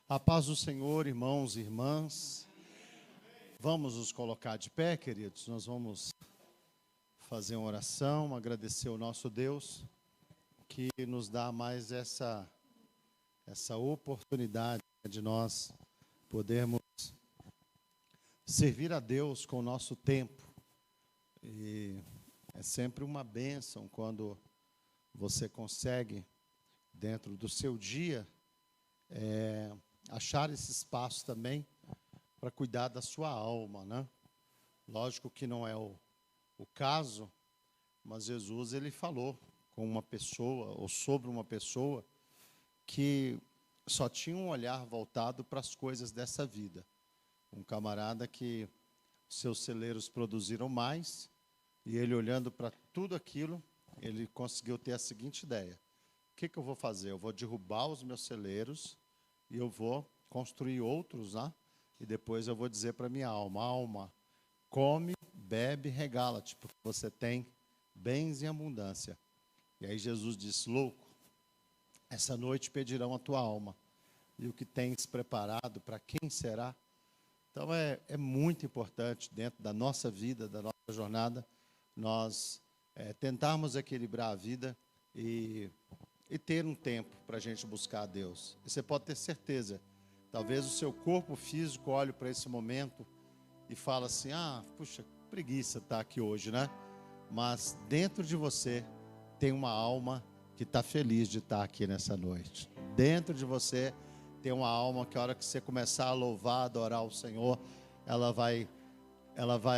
A paz do Senhor, irmãos e irmãs. Vamos nos colocar de pé, queridos. Nós vamos fazer uma oração, agradecer ao nosso Deus que nos dá mais essa oportunidade de nós podermos servir a Deus com o nosso tempo. E é sempre uma bênção quando você consegue, dentro do seu dia, achar esse espaço também para cuidar da sua alma, né? Lógico que não é o caso, mas Jesus ele falou com uma pessoa ou sobre uma pessoa que só tinha um olhar voltado para as coisas dessa vida. Um camarada que seus celeiros produziram mais e ele olhando para tudo aquilo, ele conseguiu ter a seguinte ideia: o que eu vou fazer? Eu vou derrubar os meus celeiros e eu vou construir outros, né? E depois eu vou dizer para minha alma: alma, come, bebe, regala-te, porque você tem bens em abundância. E aí Jesus disse: louco, essa noite pedirão a tua alma, e o que tens preparado, para quem será? Então é muito importante, dentro da nossa vida, da nossa jornada, nós tentarmos equilibrar a vida e ter um tempo para a gente buscar a Deus. E você pode ter certeza, talvez o seu corpo físico olhe para esse momento e fala assim: puxa, preguiça estar aqui hoje, né? Mas dentro de você tem uma alma que está feliz de estar aqui nessa noite. Dentro de você tem uma alma que a hora que você começar a louvar, adorar o Senhor, ela vai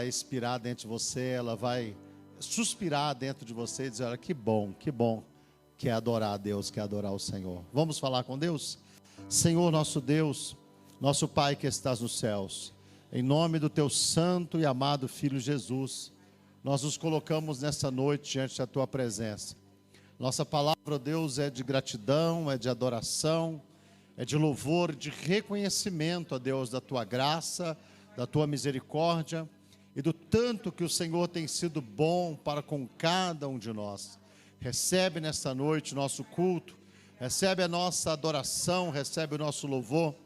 expirar dentro de você, ela vai suspirar dentro de você e dizer: olha, que bom que é adorar a Deus, que é adorar o Senhor. Vamos falar com Deus? Senhor nosso Deus, nosso Pai que estás nos céus, em nome do teu santo e amado Filho Jesus, nós nos colocamos nessa noite diante da tua presença. Nossa palavra, ó Deus, é de gratidão, é de adoração, é de louvor, de reconhecimento, ó Deus, da tua graça, da tua misericórdia e do tanto que o Senhor tem sido bom para com cada um de nós. Recebe nesta noite nosso culto, recebe a nossa adoração, recebe o nosso louvor,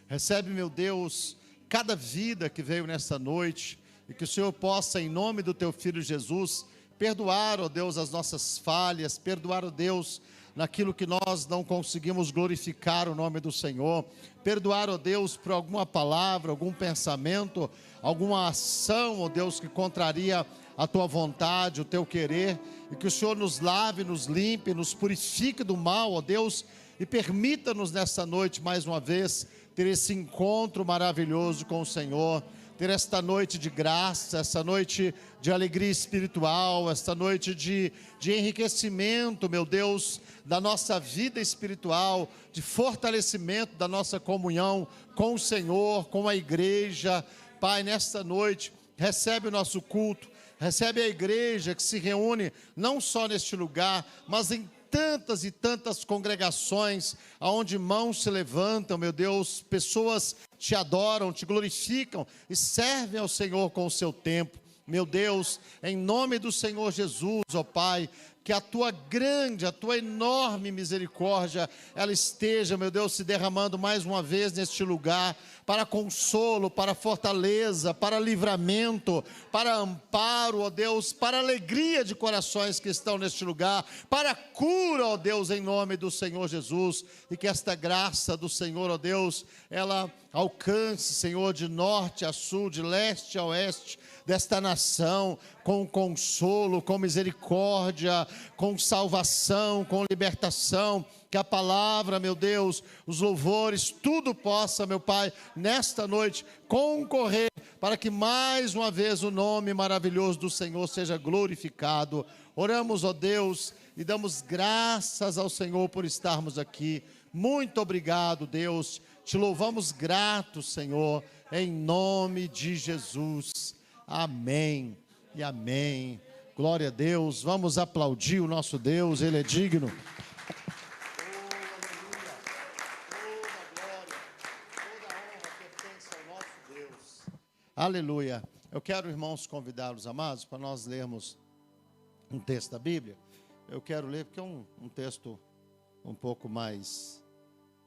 recebe, meu Deus, cada vida que veio nesta noite, e que o Senhor possa, em nome do teu Filho Jesus, perdoar, ó Deus, as nossas falhas, perdoar, ó Deus, naquilo que nós não conseguimos glorificar o nome do Senhor, perdoar, ó Deus, por alguma palavra, algum pensamento, alguma ação, ó Deus, que contraria a tua vontade, o teu querer, e que o Senhor nos lave, nos limpe, nos purifique do mal, ó Deus, e permita-nos nessa noite, mais uma vez, ter esse encontro maravilhoso com o Senhor, ter esta noite de graça, essa noite de alegria espiritual, esta noite de enriquecimento, meu Deus, da nossa vida espiritual, de fortalecimento da nossa comunhão com o Senhor, com a igreja. Pai, nesta noite, recebe o nosso culto, recebe a igreja que se reúne não só neste lugar, mas em tantas e tantas congregações, aonde mãos se levantam, meu Deus, pessoas te adoram, te glorificam e servem ao Senhor com o seu tempo. Meu Deus, em nome do Senhor Jesus, ó Pai, que a tua grande, a tua enorme misericórdia, ela esteja, meu Deus, se derramando mais uma vez neste lugar, para consolo, para fortaleza, para livramento, para amparo, ó Deus, para alegria de corações que estão neste lugar, para cura, ó Deus, em nome do Senhor Jesus, e que esta graça do Senhor, ó Deus, ela alcance, Senhor, de norte a sul, de leste a oeste, desta nação, com consolo, com misericórdia, com salvação, com libertação, que a palavra, meu Deus, os louvores, tudo possa, meu Pai, nesta noite, concorrer, para que mais uma vez o nome maravilhoso do Senhor seja glorificado. Oramos, ó Deus, e damos graças ao Senhor por estarmos aqui. Muito obrigado, Deus, te louvamos gratos, Senhor, em nome de Jesus. Amém e amém. Glória a Deus. Vamos aplaudir o nosso Deus, Ele é digno. Aleluia. Eu quero, irmãos, convidá-los, amados, para nós lermos um texto da Bíblia. Eu quero ler porque é um texto um pouco mais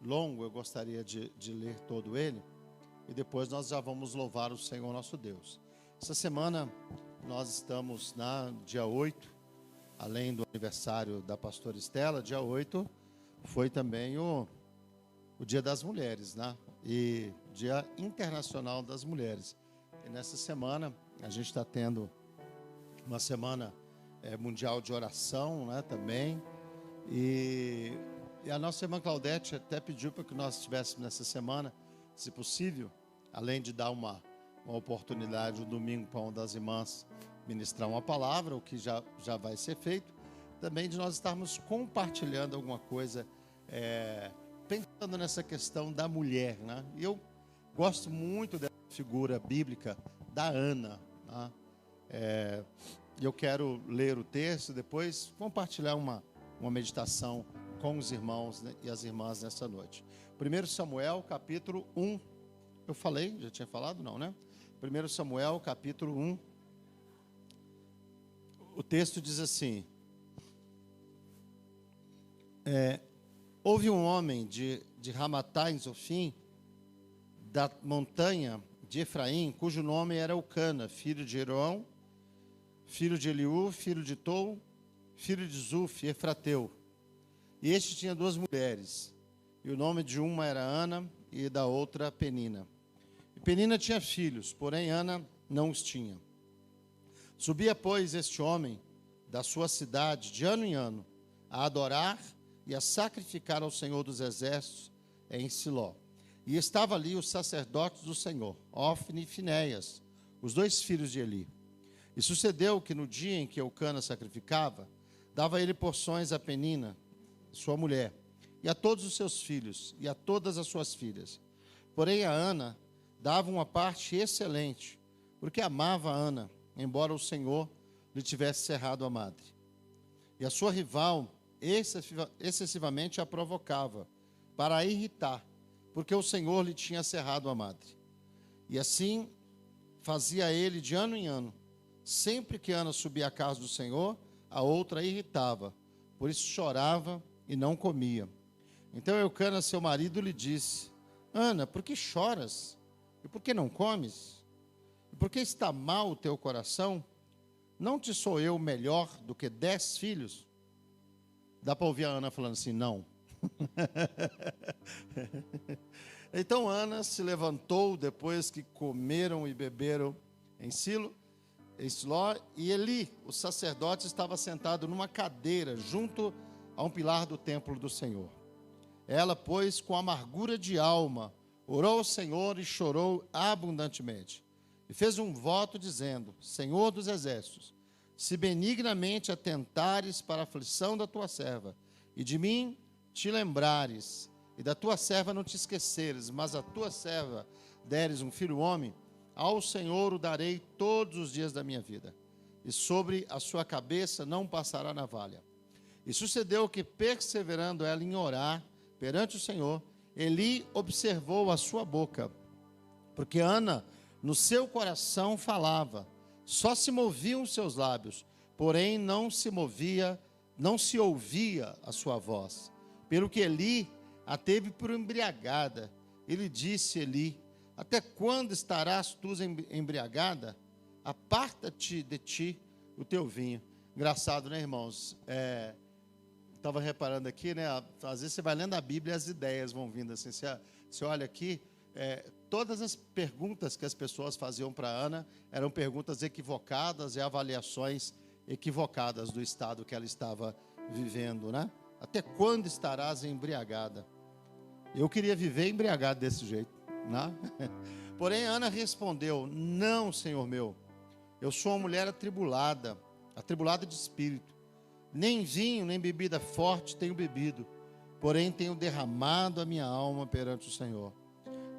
longo, eu gostaria de ler todo ele, e depois nós já vamos louvar o Senhor nosso Deus. Essa semana nós estamos dia 8, além do aniversário da pastora Estela, dia 8 foi também o Dia das Mulheres, né? E Dia Internacional das Mulheres. E nessa semana a gente está tendo uma semana mundial de oração, né, também. E a nossa irmã Claudete até pediu para que nós estivéssemos nessa semana, se possível, além de dar uma oportunidade, um domingo para uma das irmãs ministrar uma palavra, o que já vai ser feito, também de nós estarmos compartilhando alguma coisa, pensando nessa questão da mulher, né? E eu gosto muito dessa figura bíblica da Ana, né? Eu quero ler o texto, depois compartilhar uma meditação com os irmãos, né, e as irmãs nessa noite. 1 Samuel, capítulo 1. Eu falei? Já tinha falado? Não, né? 1 Samuel, capítulo 1. O texto diz assim: houve um homem de Ramatá em Zofim, da montanha de Efraim, cujo nome era Eucana, filho de Jeroão, filho de Eliú, filho de Tou, filho de Zuf, Efrateu. E este tinha duas mulheres, e o nome de uma era Ana e da outra Penina. E Penina tinha filhos, porém Ana não os tinha. Subia, pois, este homem da sua cidade, de ano em ano, a adorar e a sacrificar ao Senhor dos Exércitos em Siló. E estava ali os sacerdotes do Senhor, Ofne e Finéias, os dois filhos de Eli. E sucedeu que no dia em que Eucana sacrificava, dava ele porções a Penina, sua mulher, e a todos os seus filhos, e a todas as suas filhas. Porém a Ana dava uma parte excelente, porque amava a Ana, embora o Senhor lhe tivesse cerrado a madre. E a sua rival excessivamente a provocava, para a irritar, porque o Senhor lhe tinha cerrado a madre. E assim fazia ele de ano em ano. Sempre que Ana subia à casa do Senhor, a outra a irritava, por isso chorava e não comia. Então Eucana, seu marido, lhe disse: Ana, por que choras? E por que não comes? E por que está mal o teu coração? Não te sou eu melhor do que 10 filhos? Dá para ouvir a Ana falando assim, não. Então Ana se levantou depois que comeram e beberam em Siló, e Eli, o sacerdote, estava sentado numa cadeira junto a um pilar do templo do Senhor. Ela, pois, com amargura de alma, orou ao Senhor e chorou abundantemente. E fez um voto dizendo: Senhor dos exércitos, se benignamente atentares para a aflição da tua serva, e de mim te lembrares, e da tua serva não te esqueceres, mas a tua serva deres um filho homem, ao Senhor o darei todos os dias da minha vida, e sobre a sua cabeça não passará navalha. E sucedeu que, perseverando ela em orar perante o Senhor, Eli observou a sua boca, porque Ana no seu coração falava, só se moviam os seus lábios, porém não se ouvia a sua voz. Pelo que Eli a teve por embriagada. Ele disse: Eli, até quando estarás tu embriagada? Aparta-te de ti o teu vinho. Engraçado, né, irmãos? Estava reparando aqui, né? Às vezes você vai lendo a Bíblia e as ideias vão vindo assim. Você olha aqui, todas as perguntas que as pessoas faziam para Ana eram perguntas equivocadas e avaliações equivocadas do estado que ela estava vivendo, né? Até quando estarás embriagada? Eu queria viver embriagado desse jeito, né? Porém, Ana respondeu: não, Senhor meu, eu sou uma mulher atribulada de espírito. Nem vinho, nem bebida forte tenho bebido, porém tenho derramado a minha alma perante o Senhor.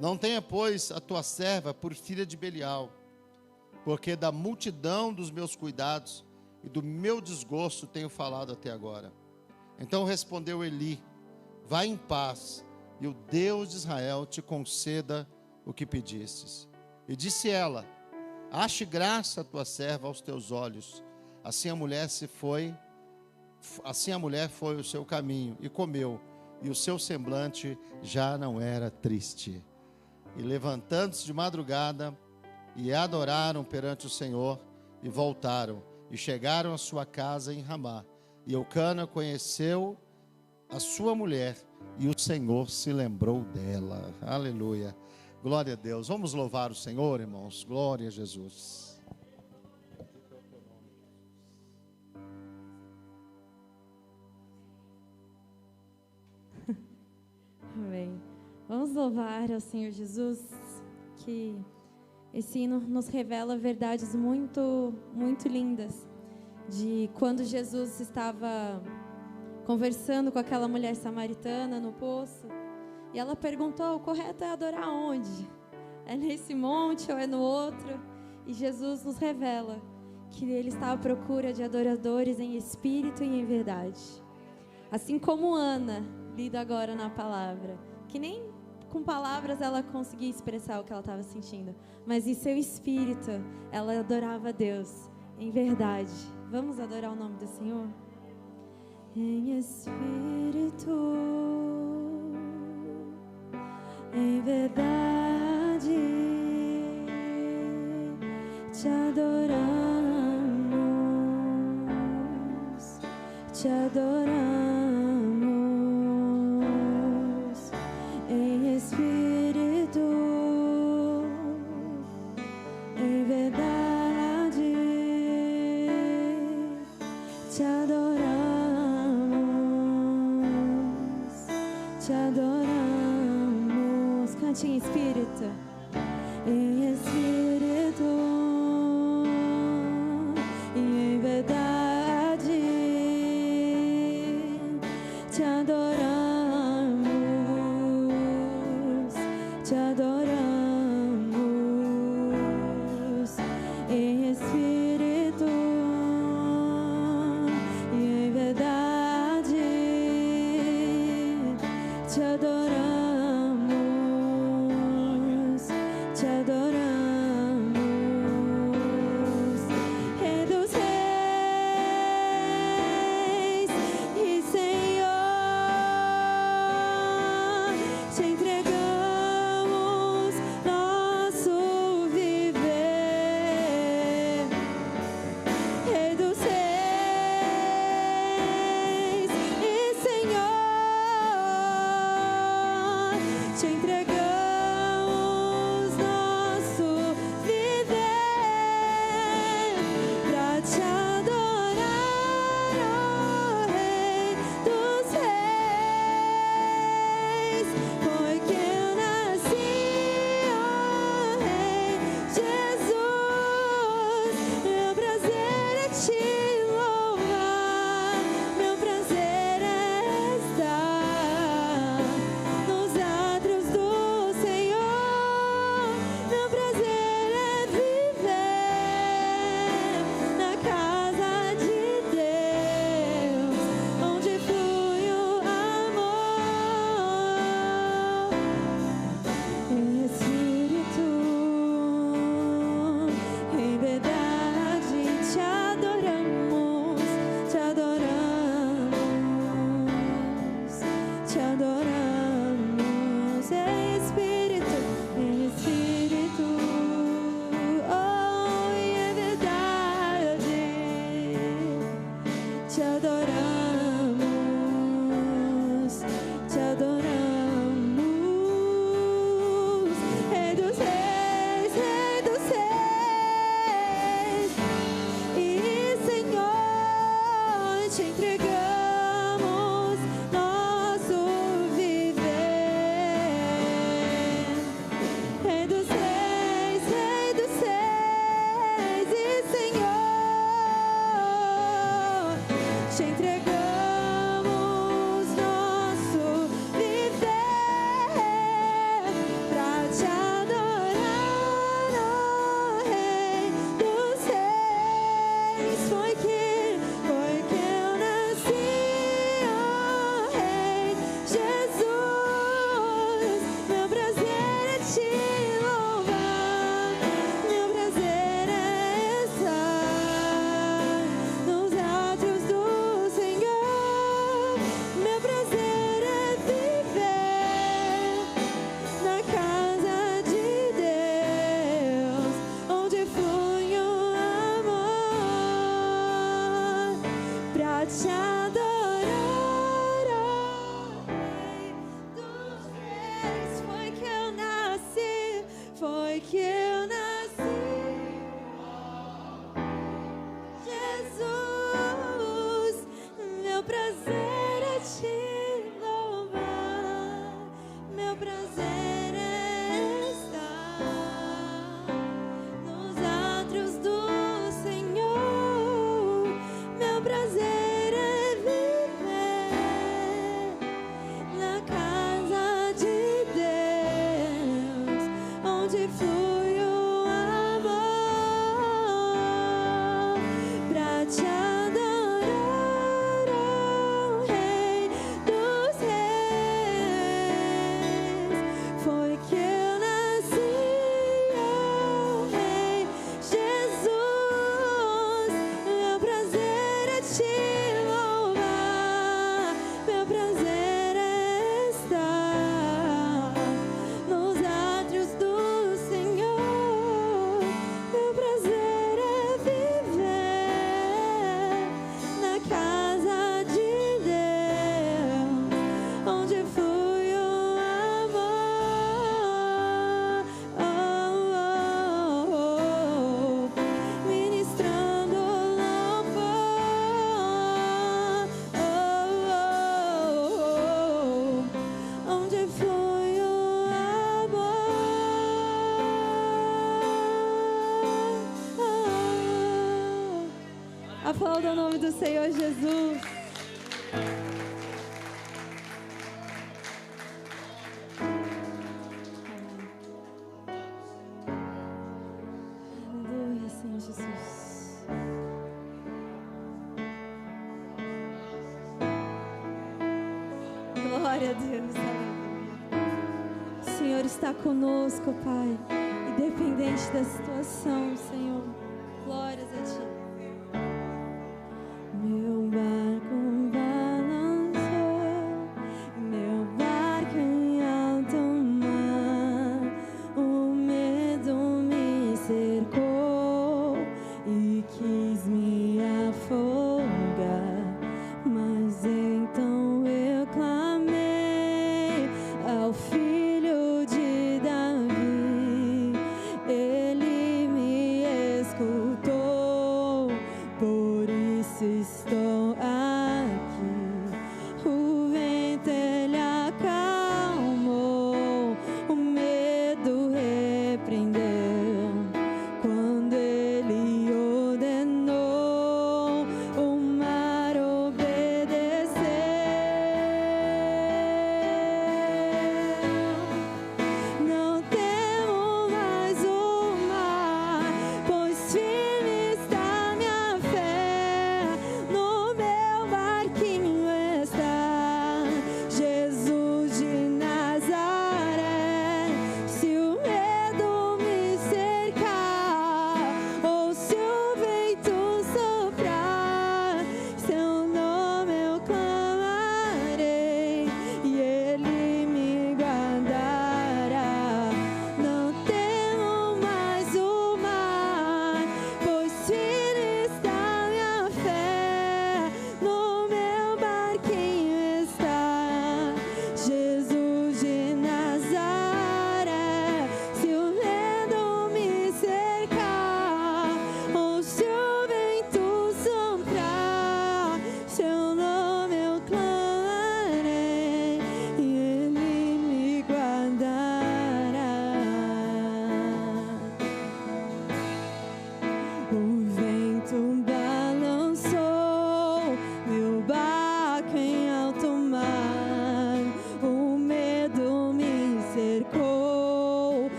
Não tenha, pois, a tua serva por filha de Belial, porque da multidão dos meus cuidados e do meu desgosto tenho falado até agora. Então respondeu Eli: vai em paz, e o Deus de Israel te conceda o que pedistes. E disse ela: ache graça a tua serva aos teus olhos. Assim a mulher foi o seu caminho e comeu, e o seu semblante já não era triste. E levantando-se de madrugada, e adoraram perante o Senhor, e voltaram, e chegaram à sua casa em Ramá. E Eucana conheceu a sua mulher, e o Senhor se lembrou dela. Aleluia. Glória a Deus. Vamos louvar o Senhor, irmãos. Glória a Jesus. Amém. Vamos louvar ao Senhor Jesus, que esse hino nos revela verdades muito, muito lindas, de quando Jesus estava conversando com aquela mulher samaritana no poço, e ela perguntou: o correto é adorar onde? É nesse monte ou é no outro? E Jesus nos revela que Ele está à procura de adoradores em espírito e em verdade. Assim como Ana, lida agora na palavra, que nem com palavras ela conseguia expressar o que ela estava sentindo, mas em seu espírito ela adorava a Deus em verdade. Vamos adorar o nome do Senhor? Em espírito, em verdade, te adoramos, te adoramos, em espírito, em verdade, te adoramos, te adoramos. Cante em espírito, em espírito e em verdade, te adoramos, te adoramos, em espírito e em verdade, te adoramos, te adoramos. Rei dos reis e Senhor, te entregamos nosso viver. Rei dos reis e Senhor, te entregamos nosso viver pra te adorar, ó Rei dos reis. Foi que eu nasci, ó Rei Jesus. Meu prazer é te louvar, meu prazer é estar nos átrios do Senhor. Meu prazer é viver na casa de Deus, onde flui o amor. Em espírito, em verdade, te adoramos, te adoramos, te adoramos. Em espírito, oh, e em verdade, te adoramos, te adoramos. Rei dos reis e Senhor, te entregamos nosso viver. Rei dos reis e Senhor, te entregamos nosso viver pra te adorar, ó Rei dos reis. Foi que eu nasci, ó Rei Jesus. Meu prazer é te louvar, meu prazer é estar nos átrios do Senhor. pra te adorar, ó Rei dos Reis. Foi que eu nasci, foi que eu nasci. Jesus, meu prazer é te louvar, meu prazer é estar nos átrios do Senhor, meu prazer é viver na casa de Deus, onde flui o amor, pra te adorar, ó Rei dos Reis. Foi que eu nasci, ó Rei Jesus, meu prazer é te louvar, meu prazer é estar nos átrios do Senhor, meu prazer é viver na casa de Deus, onde flui o amor, ministrando louvor, onde flui o amor. Aplauda o nome do Senhor Jesus. Aleluia, Senhor Jesus. Glória a Deus, aleluia. O Senhor está conosco, Pai, independente da situação, Senhor. Glórias a Ti. Meu barco balançou, meu barco em alto mar, o medo me cercou e quis me afogar, mas então eu clamei ao Filho de Davi, Ele me escutou.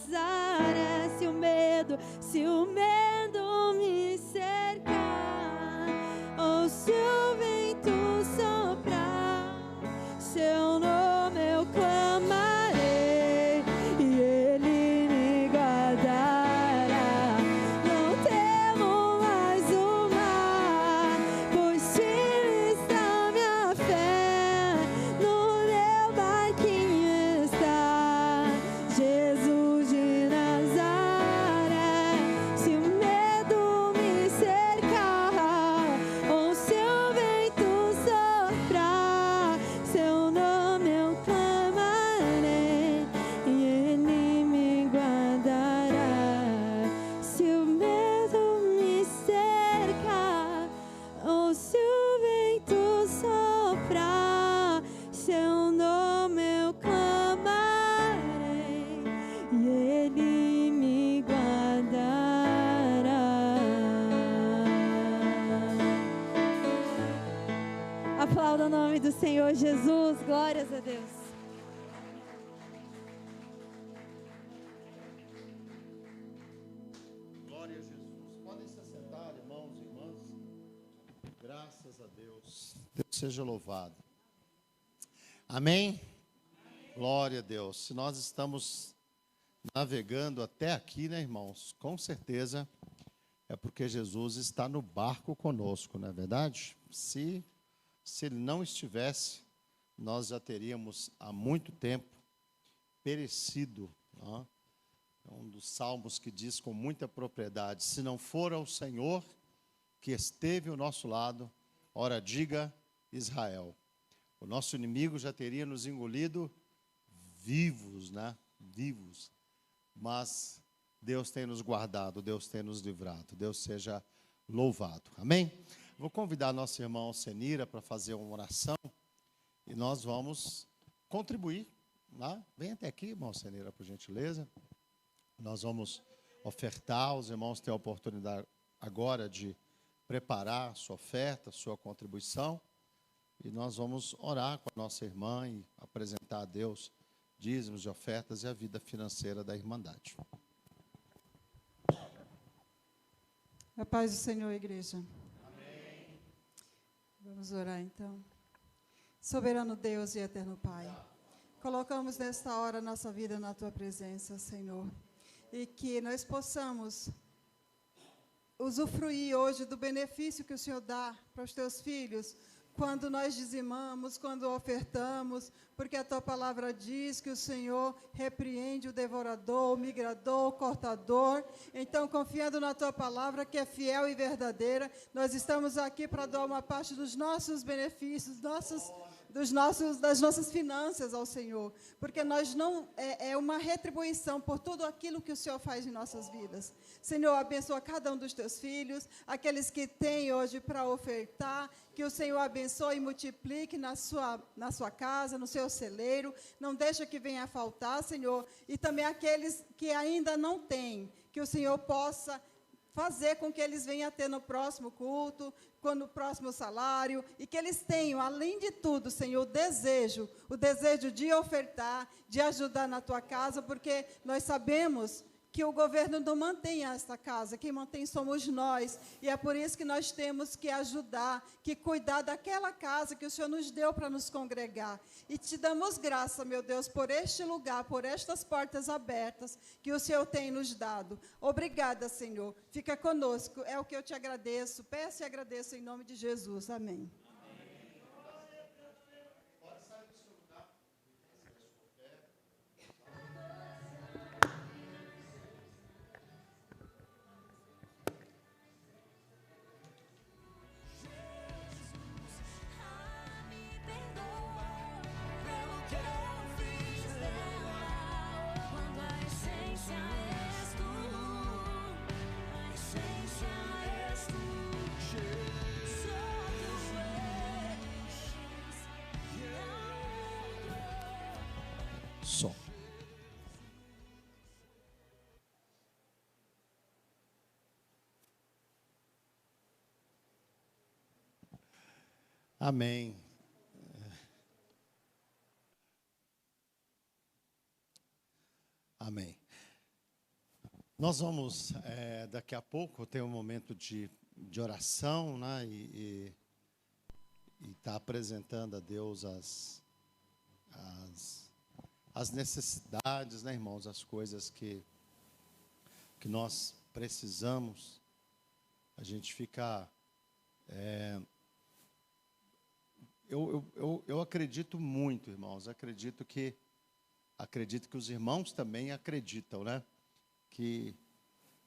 Nazaré. Se o medo me cercar, ou se o vento soprar, seu nome eu clamarei e ele me guardará. Não temo mais o mar, pois firme está minha fé, no meu barquinho está Jesus de Nazaré. Se o medo me cercar, ou se o vento soprar, seu nome eu clamarei e ele me guardará. Se o medo me cercar, ou se o vento soprar, seu nome eu clamarei e ele me guardará. Aplauda o nome do Senhor Jesus, glórias a Deus. Glória a Jesus. Podem se sentar, irmãos e irmãs. Graças a Deus. Deus seja louvado. Amém? Glória a Deus. Se nós estamos navegando até aqui, né, irmãos? Com certeza é porque Jesus está no barco conosco, não é verdade? Se ele não estivesse, nós já teríamos há muito tempo perecido. Né? É um dos salmos que diz com muita propriedade: se não for o Senhor que esteve ao nosso lado, ora diga Israel. O nosso inimigo já teria nos engolido vivos, né? Vivos. Mas Deus tem nos guardado, Deus tem nos livrado. Deus seja louvado. Amém? Vou convidar a nossa irmã Senira para fazer uma oração e nós vamos contribuir. Né? Vem até aqui, irmã Senira, por gentileza. Nós vamos ofertar, os irmãos têm a oportunidade agora de preparar a sua oferta, a sua contribuição. E nós vamos orar com a nossa irmã e apresentar a Deus dízimos e ofertas e a vida financeira da Irmandade. A paz do Senhor, igreja. Amém. Vamos orar então. Soberano Deus e eterno Pai, colocamos nesta hora a nossa vida na Tua presença, Senhor, e que nós possamos usufruir hoje do benefício que o Senhor dá para os Teus filhos, quando nós dizimamos, quando ofertamos, porque a Tua palavra diz que o Senhor repreende o devorador, o migrador, o cortador. Então, confiando na Tua palavra, que é fiel e verdadeira, nós estamos aqui para dar uma parte dos nossos benefícios, das nossas finanças ao Senhor, porque nós não é uma retribuição por tudo aquilo que o Senhor faz em nossas vidas. Senhor, abençoa cada um dos Teus filhos, aqueles que têm hoje para ofertar, que o Senhor abençoe e multiplique na sua casa, no seu celeiro, não deixa que venha a faltar, Senhor, e também aqueles que ainda não têm, que o Senhor possa fazer com que eles venham a ter no próximo culto, no próximo salário, e que eles tenham, além de tudo, Senhor, o desejo de ofertar, de ajudar na Tua casa, porque nós sabemos que o governo não mantém esta casa, quem mantém somos nós, e é por isso que nós temos que ajudar, que cuidar daquela casa que o Senhor nos deu para nos congregar. E te damos graça, meu Deus, por este lugar, por estas portas abertas que o Senhor tem nos dado. Obrigada, Senhor. Fica conosco, é o que eu te agradeço, peço e agradeço em nome de Jesus. Amém. Som. Amém. Amém. Nós vamos, daqui a pouco, ter um momento de oração, né? E estar apresentando a Deus as necessidades, né, irmãos? As coisas que nós precisamos. A gente fica... Eu acredito muito, irmãos. Acredito que os irmãos também acreditam, né? Que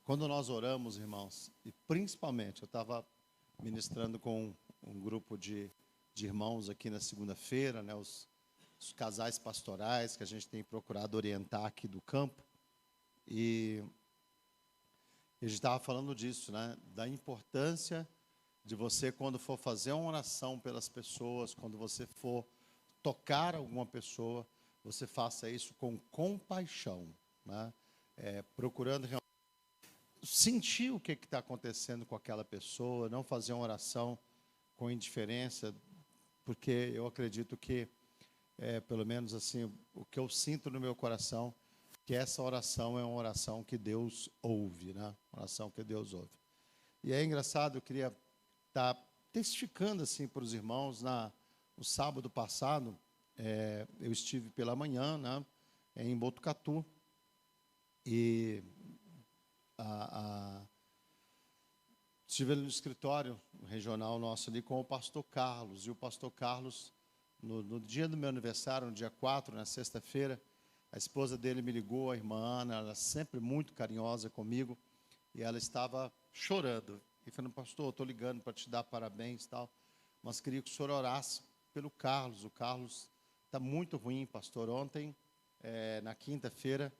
quando nós oramos, irmãos, e principalmente, eu estava ministrando com um grupo de irmãos aqui na segunda-feira, né? Os casais pastorais que a gente tem procurado orientar aqui do campo. E a gente estava falando disso, né? Da importância de você, quando for fazer uma oração pelas pessoas, quando você for tocar alguma pessoa, você faça isso com compaixão, né? Procurando sentir o que está acontecendo com aquela pessoa, não fazer uma oração com indiferença, porque eu acredito que, pelo menos assim, o que eu sinto no meu coração, que essa oração é uma oração que Deus ouve, né? Uma oração que Deus ouve. E é engraçado, eu queria estar testificando assim para os irmãos. No sábado passado, eu estive pela manhã, né, em Botucatu, e estive ali no escritório regional nosso ali com o pastor Carlos. E o pastor Carlos, no dia do meu aniversário, no dia 4, na sexta-feira, a esposa dele me ligou, a irmã Ana, ela é sempre muito carinhosa comigo, e ela estava chorando. E falando: pastor, eu estou ligando para te dar parabéns e tal, mas queria que o senhor orasse pelo Carlos. O Carlos está muito ruim, pastor. Ontem, na quinta-feira,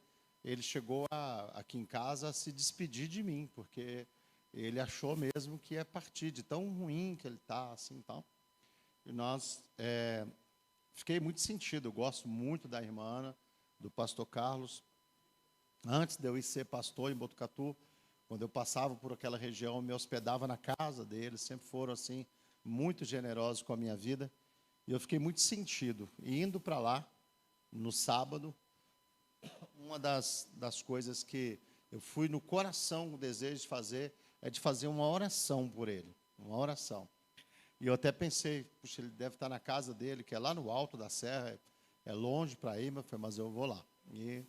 ele chegou aqui em casa a se despedir de mim, porque ele achou mesmo que ia partir, de tão ruim que ele está, assim, tal. E nós, fiquei muito sentido. Eu gosto muito da irmã Ana, do pastor Carlos. Antes de eu ir ser pastor em Botucatu, quando eu passava por aquela região, eu me hospedava na casa deles. Sempre foram, assim, muito generosos com a minha vida. E eu fiquei muito sentido. E indo para lá, no sábado, uma das coisas que eu fui no coração, o desejo de fazer, é de fazer uma oração por ele. Uma oração. E eu até pensei: puxa, ele deve estar na casa dele, que é lá no alto da serra, é longe para ir, mas eu vou lá. E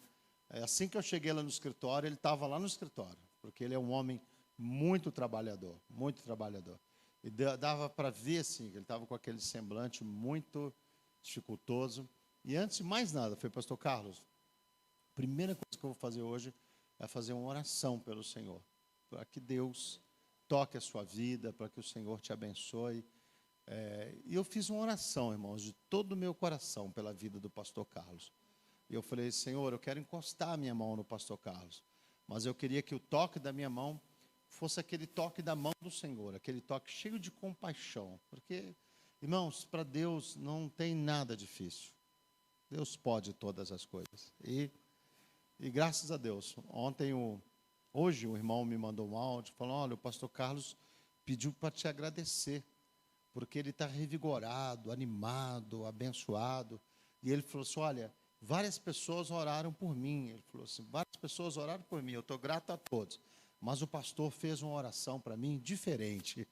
assim que eu cheguei lá no escritório, ele estava lá no escritório, porque ele é um homem muito trabalhador, muito trabalhador. E dava para ver, assim, que ele estava com aquele semblante muito dificultoso. E antes de mais nada, foi: pastor Carlos, a primeira coisa que eu vou fazer hoje é fazer uma oração pelo Senhor, para que Deus toque a sua vida, para que o Senhor te abençoe. E eu fiz uma oração, irmãos, de todo o meu coração pela vida do pastor Carlos. E eu falei: Senhor, eu quero encostar a minha mão no pastor Carlos, mas eu queria que o toque da minha mão fosse aquele toque da mão do Senhor, aquele toque cheio de compaixão. Porque, irmãos, para Deus não tem nada difícil. Deus pode todas as coisas. E graças a Deus, hoje o irmão me mandou um áudio, falou: olha, o pastor Carlos pediu para te agradecer, porque ele está revigorado, animado, abençoado. E ele falou assim: olha, várias pessoas oraram por mim. Ele falou assim: várias pessoas oraram por mim, eu estou grato a todos. Mas o pastor fez uma oração para mim diferente.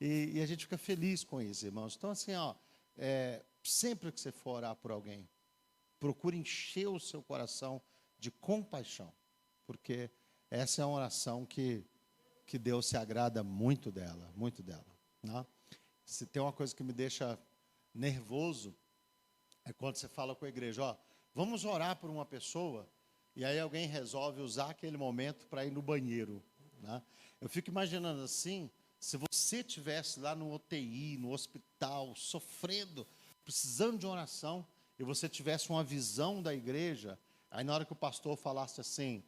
E a gente fica feliz com isso, irmãos. Então, assim, sempre que você for orar por alguém, procure encher o seu coração de compaixão, porque essa é uma oração que Deus se agrada muito dela, né? Se tem uma coisa que me deixa nervoso, é quando você fala com a igreja: ó, vamos orar por uma pessoa, e aí alguém resolve usar aquele momento para ir no banheiro, né? Eu fico imaginando assim, se você estivesse lá no UTI, no hospital, sofrendo, precisando de oração, e você tivesse uma visão da igreja, aí na hora que o pastor falasse assim: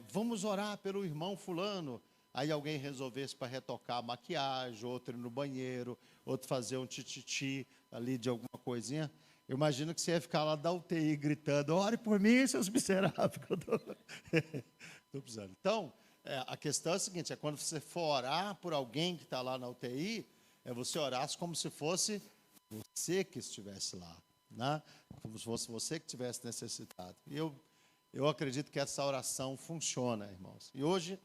vamos orar pelo irmão fulano, aí alguém resolvesse para retocar a maquiagem, outro ir no banheiro, outro fazer um tititi ali de alguma coisinha, eu imagino que você ia ficar lá da UTI gritando: ore por mim, seus miseráveis, que eu estou precisando. Então, a questão é a seguinte: quando você for orar por alguém que está lá na UTI, você orasse como se fosse você que estivesse lá, né? Como se fosse você que tivesse necessitado. E eu acredito que essa oração funciona, irmãos. E hoje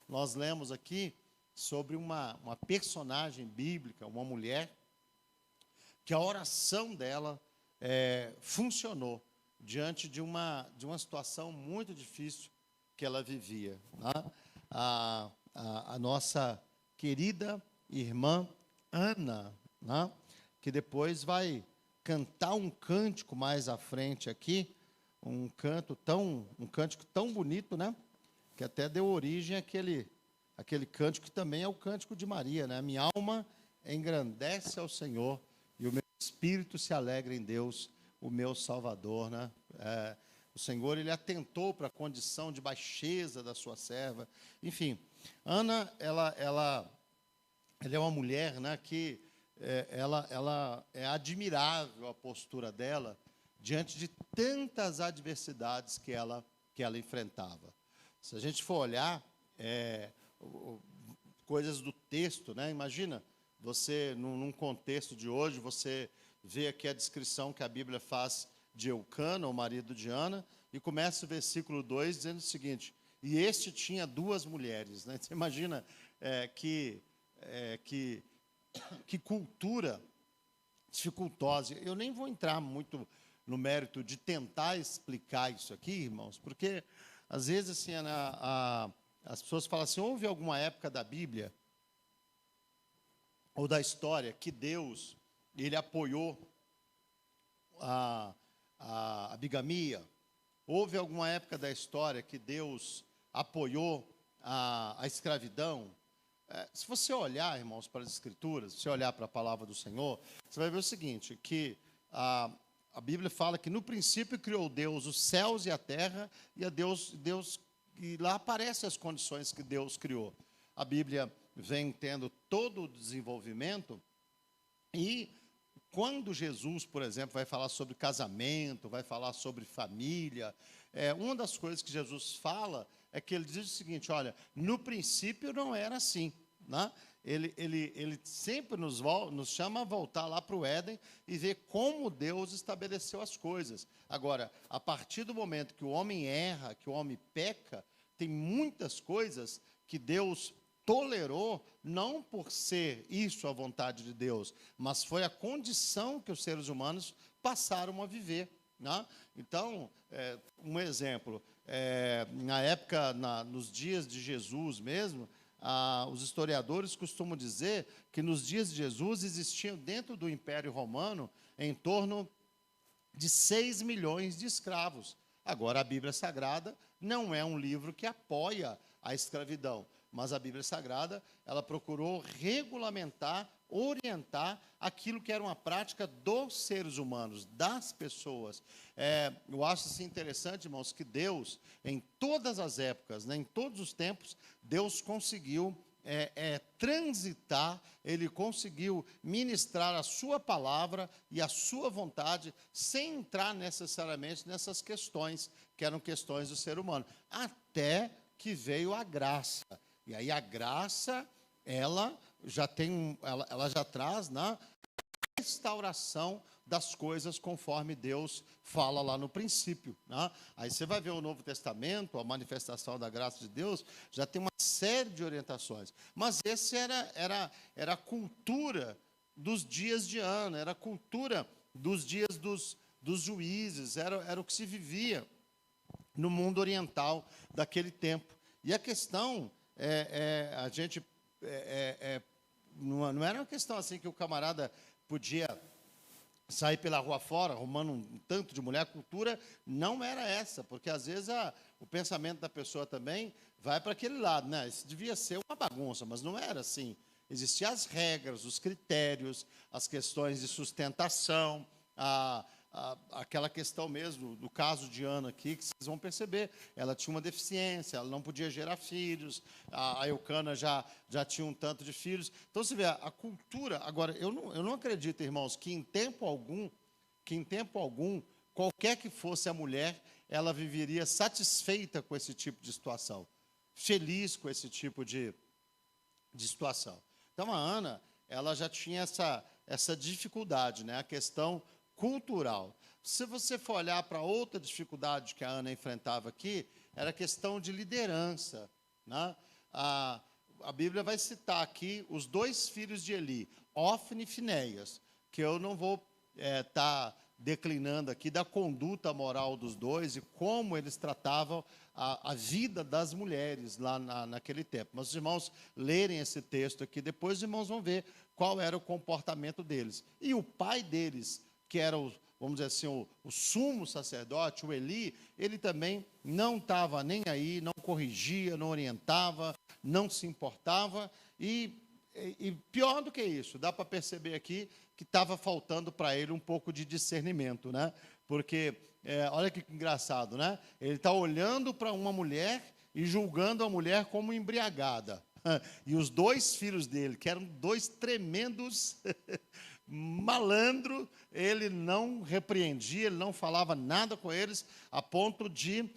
nós lemos aqui sobre uma personagem bíblica, uma mulher, que a oração dela funcionou diante de uma situação muito difícil que ela vivia, né? A nossa querida irmã Ana, né? Que depois vai cantar um cântico mais à frente aqui, um cântico tão bonito, né? Que até deu origem àquele cântico que também é o cântico de Maria, né? Minha alma engrandece ao Senhor e o meu espírito se alegra em Deus, o meu Salvador, né? O Senhor, ele atentou para a condição de baixeza da sua serva. Enfim, Ana, ela é uma mulher, né, que ela é admirável a postura dela diante de tantas adversidades que ela enfrentava. Se a gente for olhar coisas do texto, né, imagina você, num contexto de hoje, você vê aqui a descrição que a Bíblia faz de Eucana, o marido de Ana, e começa o versículo 2 dizendo o seguinte: e este tinha 2 mulheres. Né? Você imagina que cultura dificultosa. Eu nem vou entrar muito no mérito de tentar explicar isso aqui, irmãos, porque, às vezes, assim, as pessoas falam assim, houve alguma época da Bíblia ou da história que Deus, ele apoiou a bigamia? Houve alguma época da história que Deus apoiou a escravidão? Se você olhar, irmãos, para as Escrituras, se você olhar para a palavra do Senhor, você vai ver o seguinte, que a Bíblia fala que no princípio criou Deus os céus e a terra, e lá aparecem as condições que Deus criou. A Bíblia vem tendo todo o desenvolvimento, e quando Jesus, por exemplo, vai falar sobre casamento, vai falar sobre família, uma das coisas que Jesus fala é que ele diz o seguinte: olha, no princípio não era assim, né? Ele sempre nos chama a voltar lá para o Éden e ver como Deus estabeleceu as coisas. Agora, a partir do momento que o homem erra, que o homem peca, tem muitas coisas que Deus tolerou, não por ser isso a vontade de Deus, mas foi a condição que os seres humanos passaram a viver, né? Então, um exemplo, na época, nos dias de Jesus mesmo, os historiadores costumam dizer que nos dias de Jesus existiam dentro do Império Romano em torno de 6 milhões de escravos. Agora, a Bíblia Sagrada não é um livro que apoia a escravidão, mas a Bíblia Sagrada, ela procurou regulamentar, orientar aquilo que era uma prática dos seres humanos, das pessoas. Eu acho assim interessante, irmãos, que Deus, em todas as épocas, né, em todos os tempos, Deus conseguiu transitar, Ele conseguiu ministrar a sua palavra e a sua vontade, sem entrar necessariamente nessas questões, que eram questões do ser humano, até que veio a graça. E aí a graça, ela já traz na restauração das coisas conforme Deus fala lá no princípio, né? Aí você vai ver o Novo Testamento, a manifestação da graça de Deus, já tem uma série de orientações. Mas esse era a cultura dos dias de Ana, era a cultura dos dias dos juízes, era o que se vivia no mundo oriental daquele tempo. E a questão a gente não era uma questão assim que o camarada podia sair pela rua fora, arrumando um tanto de mulher. A cultura não era essa, porque às vezes o pensamento da pessoa também vai para aquele lado, né? Isso devia ser uma bagunça, mas não era assim. Existiam as regras, os critérios, as questões de sustentação, aquela questão mesmo, do caso de Ana aqui, que vocês vão perceber, ela tinha uma deficiência, ela não podia gerar filhos, a Eucana já tinha um tanto de filhos. Então, você vê, a cultura. Agora, eu não acredito, irmãos, que em tempo algum, qualquer que fosse a mulher, ela viveria satisfeita com esse tipo de situação, feliz com esse tipo de situação. Então, a Ana, ela já tinha essa dificuldade, né? A questão cultural. se você for olhar para outra dificuldade que a Ana enfrentava aqui, era a questão de liderança, né? A Bíblia vai citar aqui os 2 filhos de Eli, Ofni e Finéias, que eu não vou estar declinando aqui da conduta moral dos dois e como eles tratavam a vida das mulheres lá naquele tempo. Mas os irmãos lerem esse texto aqui, depois os irmãos vão ver qual era o comportamento deles. E o pai deles, que era, vamos dizer assim, o sumo sacerdote, o Eli, ele também não estava nem aí, não corrigia, não orientava, não se importava. E pior do que isso, dá para perceber aqui que estava faltando para ele um pouco de discernimento, né? Porque, olha que engraçado, né? Ele está olhando para uma mulher e julgando a mulher como embriagada. E os 2 filhos dele, que eram 2 tremendos malandro, ele não repreendia, ele não falava nada com eles, a ponto de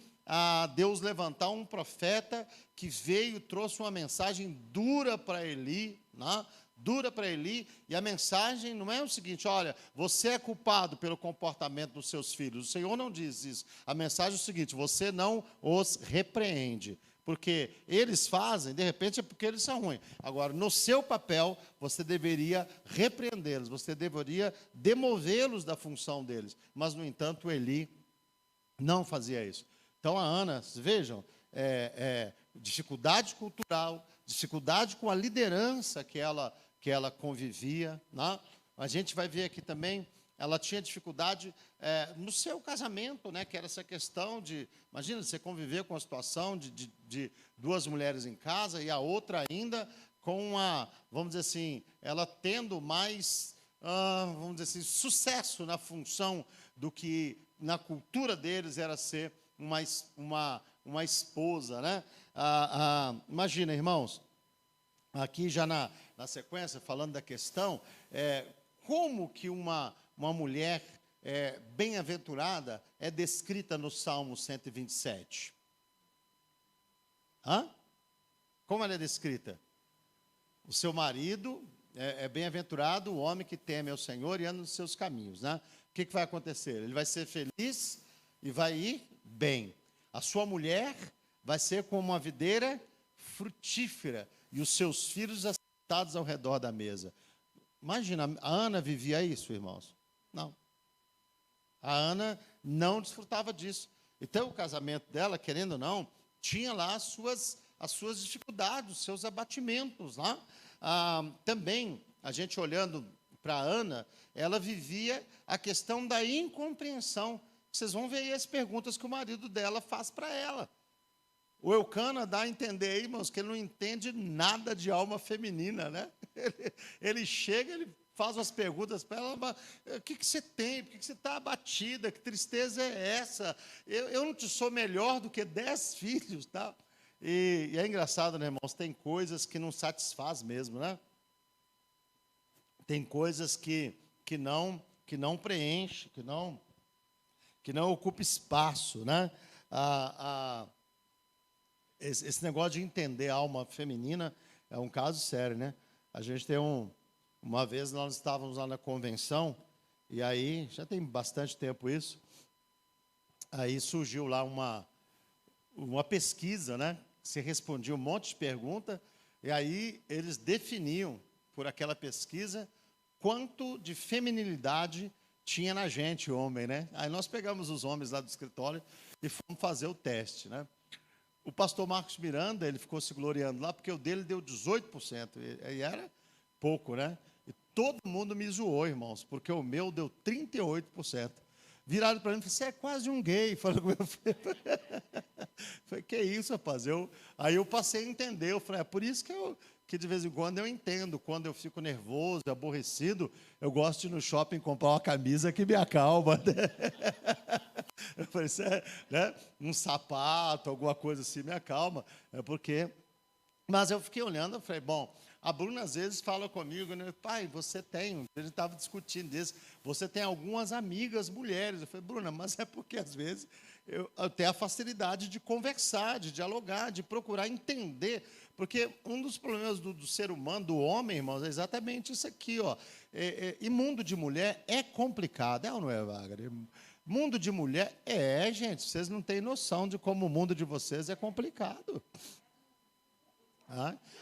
Deus levantar um profeta que veio e trouxe uma mensagem dura para Eli, né? Dura para Eli, e a mensagem não é o seguinte: olha, você é culpado pelo comportamento dos seus filhos. O Senhor não diz isso. A mensagem é o seguinte: você não os repreende, porque eles fazem, de repente é porque eles são ruins. Agora, no seu papel, você deveria repreendê-los, você deveria demovê-los da função deles. Mas, no entanto, Eli não fazia isso. Então, a Ana, vejam, dificuldade cultural, dificuldade com a liderança que ela convivia, né? A gente vai ver aqui também, ela tinha dificuldade no seu casamento, né? Que era essa questão de, imagina, você conviver com a situação de 2 mulheres em casa e a outra ainda com vamos dizer assim, ela tendo mais, vamos dizer assim, sucesso na função do que na cultura deles era ser uma esposa, né? Imagina, irmãos, aqui já na sequência, falando da questão, como que uma mulher bem-aventurada é descrita no Salmo 127? Como ela é descrita? O seu marido é bem-aventurado, o homem que teme ao Senhor e anda nos seus caminhos, né? O que vai acontecer? Ele vai ser feliz e vai ir bem. A sua mulher vai ser como uma videira frutífera e os seus filhos assentados ao redor da mesa. Imagina, a Ana vivia isso, irmãos? Não. A Ana não desfrutava disso. Então, o casamento dela, querendo ou não, tinha lá as suas dificuldades, os seus abatimentos, lá. Também, a gente olhando para a Ana, ela vivia a questão da incompreensão. Vocês vão ver aí as perguntas que o marido dela faz para ela. O Eucana dá a entender aí, irmãos, que ele não entende nada de alma feminina, né? Ele chega, ele faz umas perguntas para ela: o que você tem? Por que você está abatida? Que tristeza é essa? Eu não te sou melhor do que 10 filhos, tá? E é engraçado, né, irmãos? Tem coisas que não satisfaz mesmo, né? Tem coisas que não preenche, que não ocupa espaço, né? Esse negócio de entender a alma feminina é um caso sério, né? A gente tem uma vez nós estávamos lá na convenção, e aí, já tem bastante tempo isso, aí surgiu lá uma pesquisa, né? Se respondia um monte de perguntas, e aí eles definiam, por aquela pesquisa, quanto de feminilidade tinha na gente, homem, né? Aí nós pegamos os homens lá do escritório e fomos fazer o teste, né? O pastor Marcos Miranda, ele ficou se gloriando lá, porque o dele deu 18%, e era pouco, né? E todo mundo me zoou, irmãos, porque o meu deu 38%. Viraram para mim e falaram: você é quase um gay. Falei com meu filho. Falei: que isso, rapaz? Aí eu passei a entender, eu falei: é por isso que de vez em quando eu entendo, quando eu fico nervoso, aborrecido, eu gosto de ir no shopping comprar uma camisa que me acalma. Eu falei: né? Um sapato, alguma coisa assim me acalma. É porque... Mas eu fiquei olhando, eu falei: bom, a Bruna às vezes fala comigo, né? Pai, você tem, a gente estava discutindo isso, você tem algumas amigas mulheres. Eu falei: Bruna, mas é porque às vezes eu tenho a facilidade de conversar, de dialogar, de procurar entender. Porque um dos problemas do ser humano, do homem, irmãos, é exatamente isso aqui, ó. E mundo de mulher é complicado, é ou não é, Wagner? Mundo de mulher, gente, vocês não têm noção de como o mundo de vocês é complicado.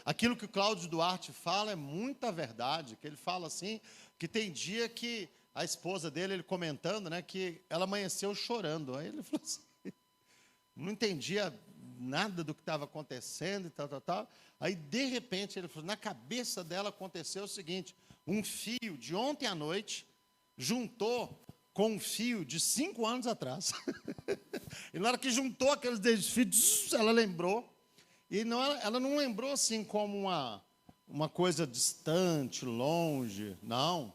Aquilo que o Cláudio Duarte fala é muita verdade, que ele fala assim, que tem dia que a esposa dele, ele comentando, né, que ela amanheceu chorando. Aí ele falou assim, não entendia nada do que estava acontecendo e tal. Aí, de repente, ele falou, na cabeça dela aconteceu o seguinte, um fio de ontem à noite juntou com um fio de 5 anos atrás. E na hora que juntou aqueles fios, ela lembrou. E não, ela não lembrou assim como uma coisa distante, longe. Não.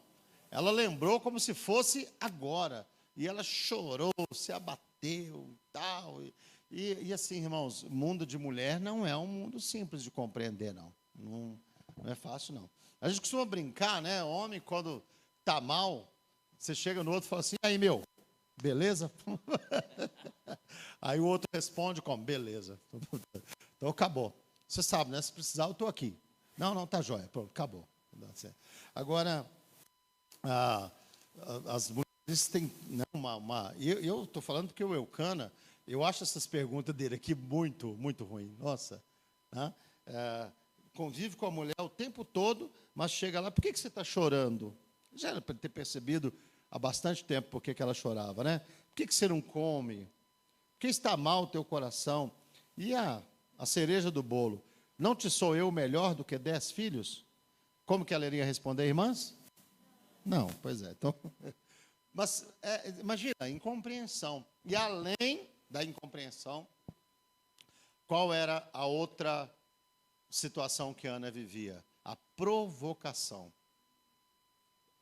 Ela lembrou como se fosse agora. E ela chorou, se abateu e tal. E assim, irmãos, o mundo de mulher não é um mundo simples de compreender, não. Não é fácil, não. A gente costuma brincar, né? Homem, quando está mal, você chega no outro e fala assim, aí, meu, beleza? Aí o outro responde como, beleza. Então, acabou. Você sabe, né? Se precisar, eu estou aqui. Não, tá jóia. Pronto, acabou. Agora, as mulheres têm, né, eu estou falando porque o Eucana, eu acho essas perguntas dele aqui muito, muito ruim. Nossa. Né? Convive com a mulher o tempo todo, mas chega lá, por que você está chorando? Já era para ter percebido há bastante tempo por que ela chorava, né? Por que você não come? Por que está mal o teu coração? E a cereja do bolo, não te sou eu melhor do que 10 filhos? Como que ela iria responder, irmãs? Não, pois é. Então, mas imagina, a incompreensão. E além da incompreensão, qual era a outra situação que Ana vivia? A provocação.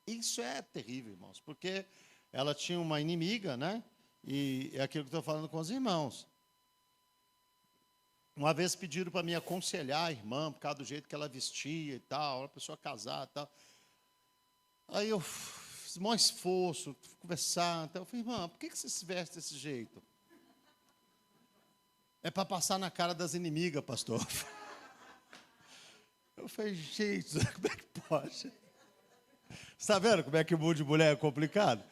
Isso é terrível, irmãos, porque ela tinha uma inimiga, né? E é aquilo que eu estou falando com os irmãos. Uma vez pediram para me aconselhar a irmã, por causa do jeito que ela vestia e tal, uma pessoa casada e tal. Aí eu fiz um esforço, conversar. Então eu falei, irmã, por que você se veste desse jeito? É para passar na cara das inimigas, pastor. Eu falei, gente, como é que pode? Você está vendo como é que o mundo de mulher é complicado?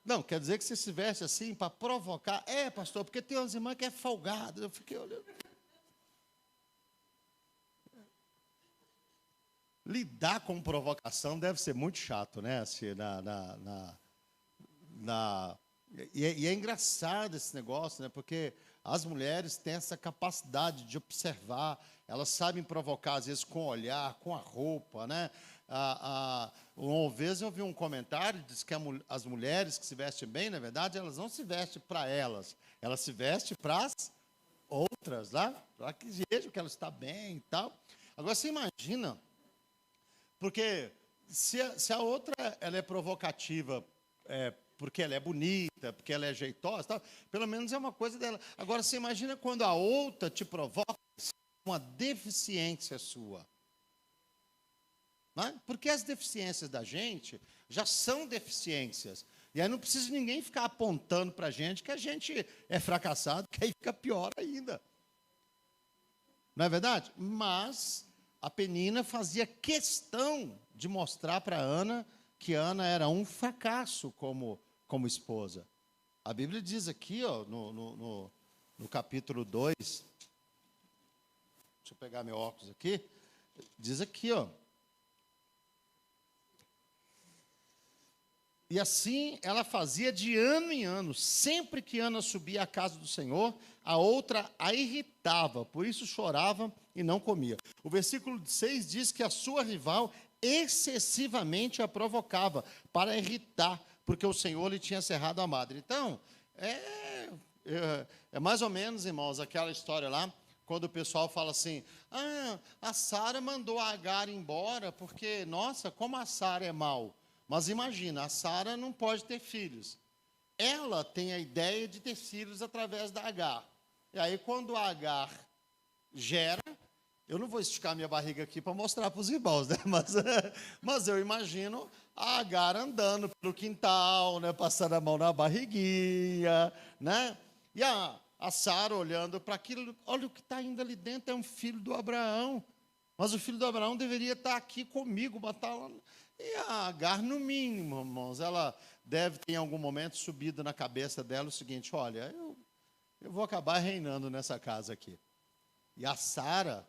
Não, quer dizer que você se veste assim para provocar. Pastor, porque tem umas irmãs que é folgada. Eu fiquei olhando. Lidar com provocação deve ser muito chato, né? Assim, e é engraçado esse negócio, né? Porque as mulheres têm essa capacidade de observar, elas sabem provocar, às vezes, com o olhar, com a roupa, né? Uma vez eu vi um comentário, diz que as mulheres que se vestem bem, na verdade, elas não se vestem para elas se vestem para as outras, lá, para que vejam que ela está bem e tal. Agora, você imagina, porque se a outra ela é provocativa, porque ela é bonita, porque ela é jeitosa, tal, pelo menos é uma coisa dela. Agora, você imagina quando a outra te provoca uma deficiência sua. Né? Porque as deficiências da gente já são deficiências. E aí não precisa ninguém ficar apontando para a gente que a gente é fracassado, que aí fica pior ainda. Não é verdade? Mas a Penina fazia questão de mostrar para Ana que Ana era um fracasso como esposa. A Bíblia diz aqui, ó, no capítulo 2, deixa eu pegar meu óculos aqui, diz aqui, ó. E assim ela fazia de ano em ano. Sempre que Ana subia à casa do Senhor, a outra a irritava, por isso chorava e não comia. O versículo 6 diz que a sua rival excessivamente a provocava para irritar, porque o Senhor lhe tinha cerrado a madre. Então, é mais ou menos, irmãos, aquela história lá, quando o pessoal fala assim, a Sara mandou a Agar embora, porque, nossa, como a Sara é mal. Mas imagina, a Sara não pode ter filhos. Ela tem a ideia de ter filhos através da Agar. E aí, quando a Agar gera, eu não vou esticar minha barriga aqui para mostrar para os irmãos, né? Mas eu imagino a Agar andando pelo quintal, né? Passando a mão na barriguinha, né? E a Sara olhando para aquilo, olha o que está indo ali dentro, é um filho do Abraão. Mas o filho de Abraão deveria estar aqui comigo, matar lá. E a Agar, no mínimo, irmãos, ela deve ter em algum momento subido na cabeça dela o seguinte: olha, eu vou acabar reinando nessa casa aqui. E a Sara,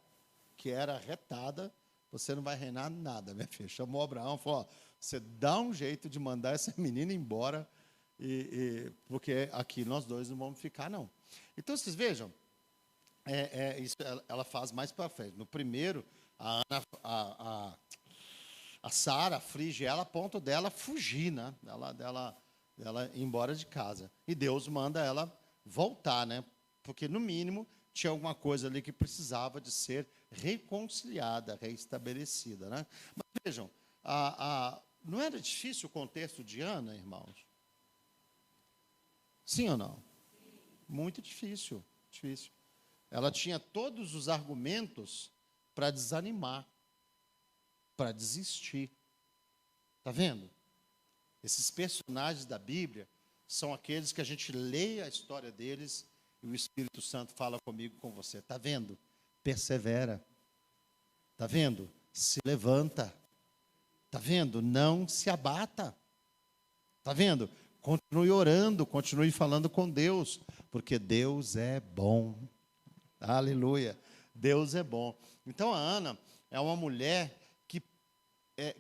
que era retada, você não vai reinar nada, minha filha. Chamou Abraão e falou: ó, você dá um jeito de mandar essa menina embora, porque aqui nós dois não vamos ficar, não. Então, vocês vejam, isso ela faz mais para frente. No primeiro, a Sara aflige ela a ponto dela fugir, né? Dela ir embora de casa. E Deus manda ela voltar, né? Porque, no mínimo, tinha alguma coisa ali que precisava de ser reconciliada, reestabelecida, né? Mas vejam, não era difícil o contexto de Ana, irmãos? Sim ou não? Muito difícil, difícil. Ela tinha todos os argumentos para desanimar, para desistir. Está vendo? Esses personagens da Bíblia são aqueles que a gente lê a história deles e o Espírito Santo fala comigo, com você. Está vendo? Persevera. Está vendo? Se levanta. Está vendo? Não se abata. Está vendo? Continue orando, continue falando com Deus, porque Deus é bom. Aleluia. Deus é bom. Então, a Ana é uma mulher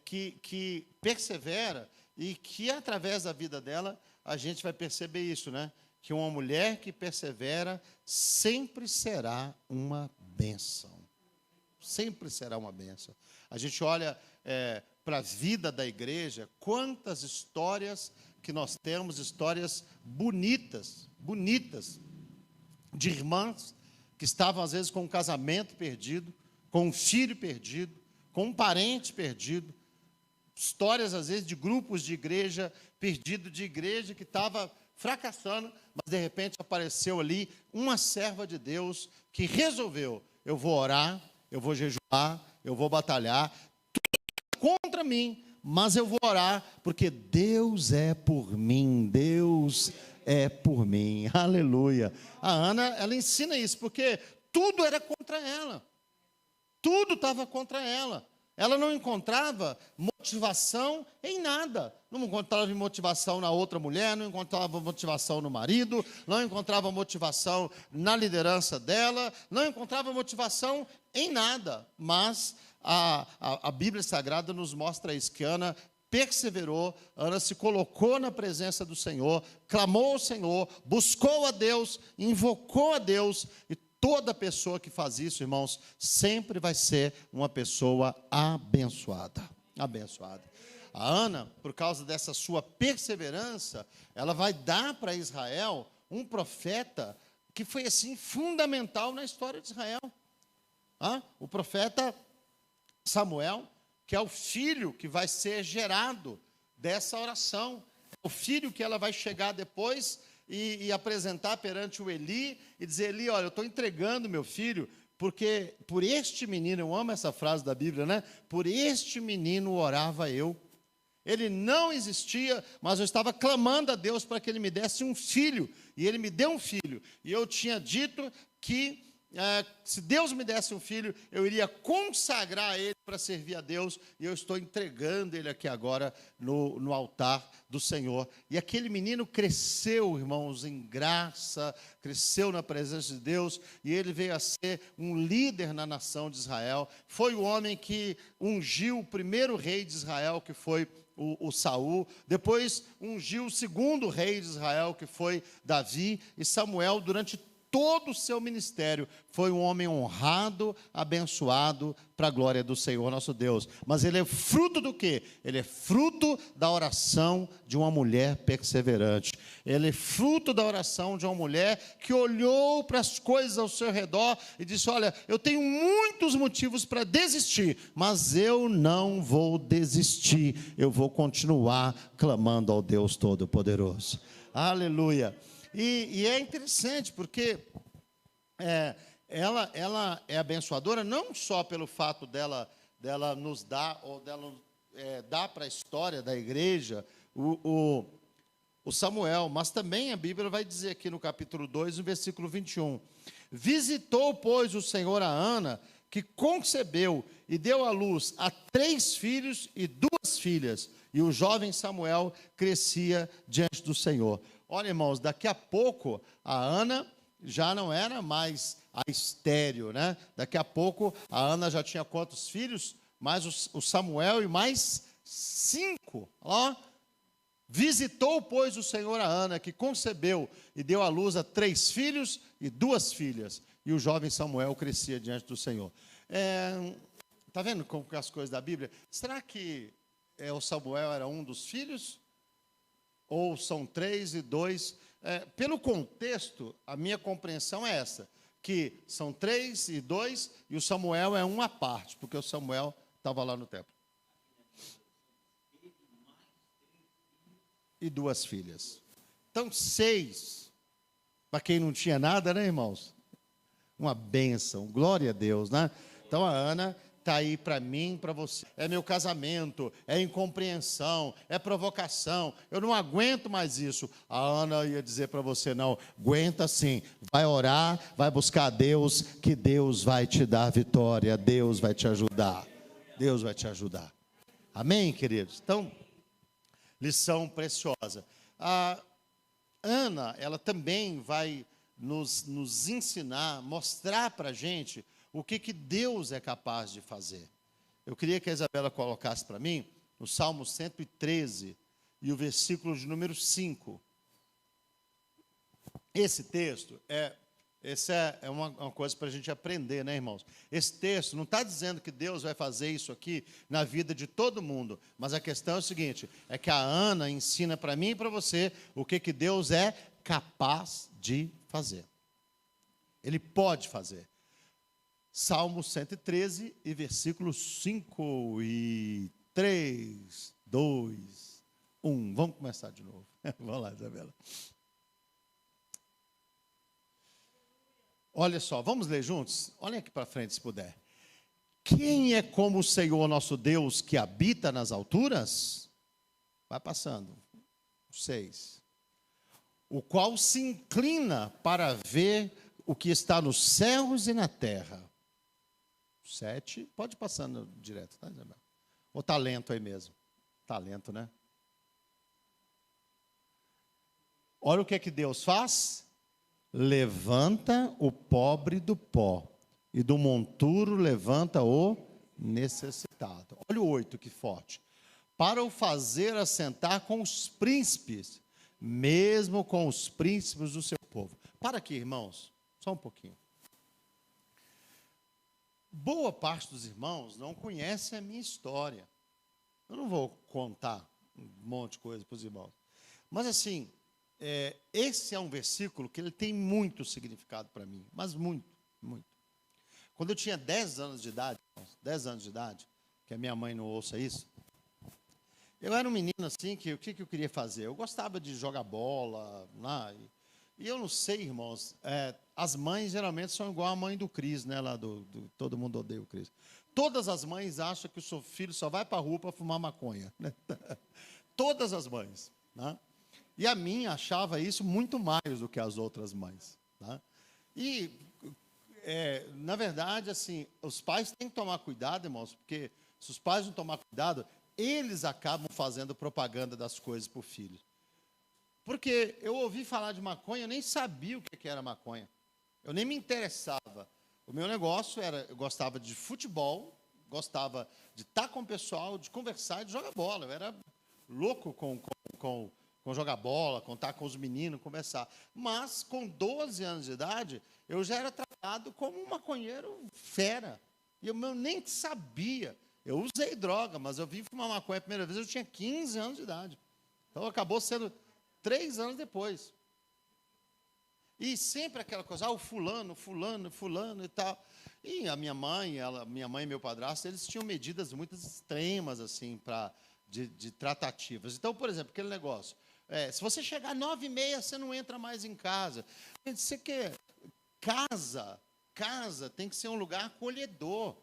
que persevera e que, através da vida dela, a gente vai perceber isso, né? Que uma mulher que persevera sempre será uma bênção. Sempre será uma bênção. A gente olha para a vida da igreja, quantas histórias que nós temos, histórias bonitas, de irmãs que estavam, às vezes, com um casamento perdido, com um filho perdido, com um parente perdido. Histórias, às vezes, de grupos de igreja perdido, de igreja que estava fracassando, mas, de repente, apareceu ali uma serva de Deus que resolveu: eu vou orar, eu vou jejuar, eu vou batalhar, tudo contra mim, mas eu vou orar, porque Deus é por mim, Deus é por mim, aleluia. A Ana, ela ensina isso, porque tudo era contra ela, tudo estava contra ela. Ela não encontrava motivação em nada. Não encontrava motivação na outra mulher, não encontrava motivação no marido, não encontrava motivação na liderança dela, não encontrava motivação em nada. Mas a Bíblia Sagrada nos mostra isso, que Ana perseverou, Ana se colocou na presença do Senhor, clamou ao Senhor, buscou a Deus, invocou a Deus. E toda pessoa que faz isso, irmãos, sempre vai ser uma pessoa abençoada. Abençoada. A Ana, por causa dessa sua perseverança, ela vai dar para Israel um profeta que foi, assim, fundamental na história de Israel. O profeta Samuel, que é o filho que vai ser gerado dessa oração. É o filho que ela vai chegar depois e apresentar perante o Eli e dizer: Eli, olha, eu estou entregando meu filho, porque por este menino, eu amo essa frase da Bíblia, né? Por este menino orava eu. Ele não existia, mas eu estava clamando a Deus para que ele me desse um filho, e ele me deu um filho. E eu tinha dito que se Deus me desse um filho, eu iria consagrar ele para servir a Deus, e eu estou entregando ele aqui agora no altar do Senhor. E aquele menino cresceu, irmãos, em graça, cresceu na presença de Deus, e ele veio a ser um líder na nação de Israel. Foi o homem que ungiu o primeiro rei de Israel, que foi o Saul. Depois ungiu o segundo rei de Israel, que foi Davi. E Samuel, durante todo o seu ministério, foi um homem honrado, abençoado, para a glória do Senhor nosso Deus. Mas ele é fruto do quê? Ele é fruto da oração de uma mulher perseverante. Ele é fruto da oração de uma mulher que olhou para as coisas ao seu redor e disse: olha, eu tenho muitos motivos para desistir, mas eu não vou desistir, eu vou continuar clamando ao Deus Todo-Poderoso. Aleluia. E é interessante, porque ela é abençoadora, não só pelo fato dela nos dar, ou dela dar para a história da igreja o Samuel, mas também a Bíblia vai dizer aqui no capítulo 2, no versículo 21, visitou, pois, o Senhor a Ana, que concebeu e deu à luz a 3 filhos e 2 filhas. E o jovem Samuel crescia diante do Senhor. Olha, irmãos, daqui a pouco a Ana já não era mais a estéril, né? Daqui a pouco a Ana já tinha quantos filhos? Mais o Samuel e mais 5. Ó, visitou, pois, o Senhor a Ana, que concebeu e deu à luz a 3 filhos e 2 filhas. E o jovem Samuel crescia diante do Senhor. Está vendo como as coisas da Bíblia? Será que o Samuel era um dos filhos? Ou são 3 e 2? Pelo contexto, a minha compreensão é essa, que são 3 e 2, e o Samuel é um à parte, porque o Samuel estava lá no templo. E 2 filhas. Então, 6. Para quem não tinha nada, né, irmãos? Uma bênção, glória a Deus, né? Então, a Ana está aí para mim, para você. É meu casamento, é incompreensão, é provocação. Eu não aguento mais isso. A Ana ia dizer para você, não, aguenta sim. Vai orar, vai buscar a Deus, que Deus vai te dar vitória. Deus vai te ajudar. Deus vai te ajudar. Amém, queridos? Então, lição preciosa. A Ana, ela também vai nos ensinar, mostrar para a gente o que Deus é capaz de fazer. Eu queria que a Isabela colocasse para mim, no Salmo 113, e o versículo de número 5. Esse texto é uma coisa para a gente aprender, né, irmãos? Esse texto não está dizendo que Deus vai fazer isso aqui na vida de todo mundo, mas a questão é o seguinte, é que a Ana ensina para mim e para você o que Deus é capaz de fazer. Ele pode fazer. Salmo 113 e versículos 5 e 3, 2, 1. Vamos começar de novo. Vamos lá, Isabela. Olha só, vamos ler juntos? Olhem aqui para frente, se puder. Quem é como o Senhor nosso Deus que habita nas alturas? Vai passando. 6. O qual se inclina para ver o que está nos céus e na terra. 7. Pode ir passando direto, tá, Isabel? Ou talento aí mesmo? Talento, né? Olha o que é que Deus faz. Levanta o pobre do pó, e do monturo levanta o necessitado. Olha o 8, que forte. Para o fazer assentar com os príncipes, mesmo com os príncipes do seu povo. Para aqui, irmãos, só um pouquinho. Boa parte dos irmãos não conhece a minha história. Eu não vou contar um monte de coisa para os irmãos. Mas assim, esse é um versículo que ele tem muito significado para mim. Mas muito, muito. Quando eu tinha 10 anos de idade, 10 anos de idade, que a minha mãe não ouça isso, eu era um menino assim, que o que eu queria fazer? Eu gostava de jogar bola, né? E eu não sei, irmãos, as mães geralmente são igual a mãe do Cris, né, lá do Todo Mundo Odeia o Cris. Todas as mães acham que o seu filho só vai para a rua para fumar maconha. Né? Todas as mães. Né? E a minha achava isso muito mais do que as outras mães. Né? E, na verdade, assim, os pais têm que tomar cuidado, irmãos, porque se os pais não tomar cuidado, eles acabam fazendo propaganda das coisas para o filho. Porque eu ouvi falar de maconha, eu nem sabia o que era maconha. Eu nem me interessava. O meu negócio era, eu gostava de futebol, gostava de estar com o pessoal, de conversar e de jogar bola. Eu era louco com jogar bola, com estar com os meninos, conversar. Mas, com 12 anos de idade, eu já era tratado como um maconheiro fera. E eu nem sabia. Eu usei droga, mas eu vim fumar maconha a primeira vez, eu tinha 15 anos de idade. Então, acabou sendo 3 anos depois. E sempre aquela coisa, o fulano e tal. E a minha mãe e meu padrasto, eles tinham medidas muito extremas, assim, de tratativas. Então, por exemplo, aquele negócio, se você chegar às 9h30, você não entra mais em casa. Você quer casa tem que ser um lugar acolhedor.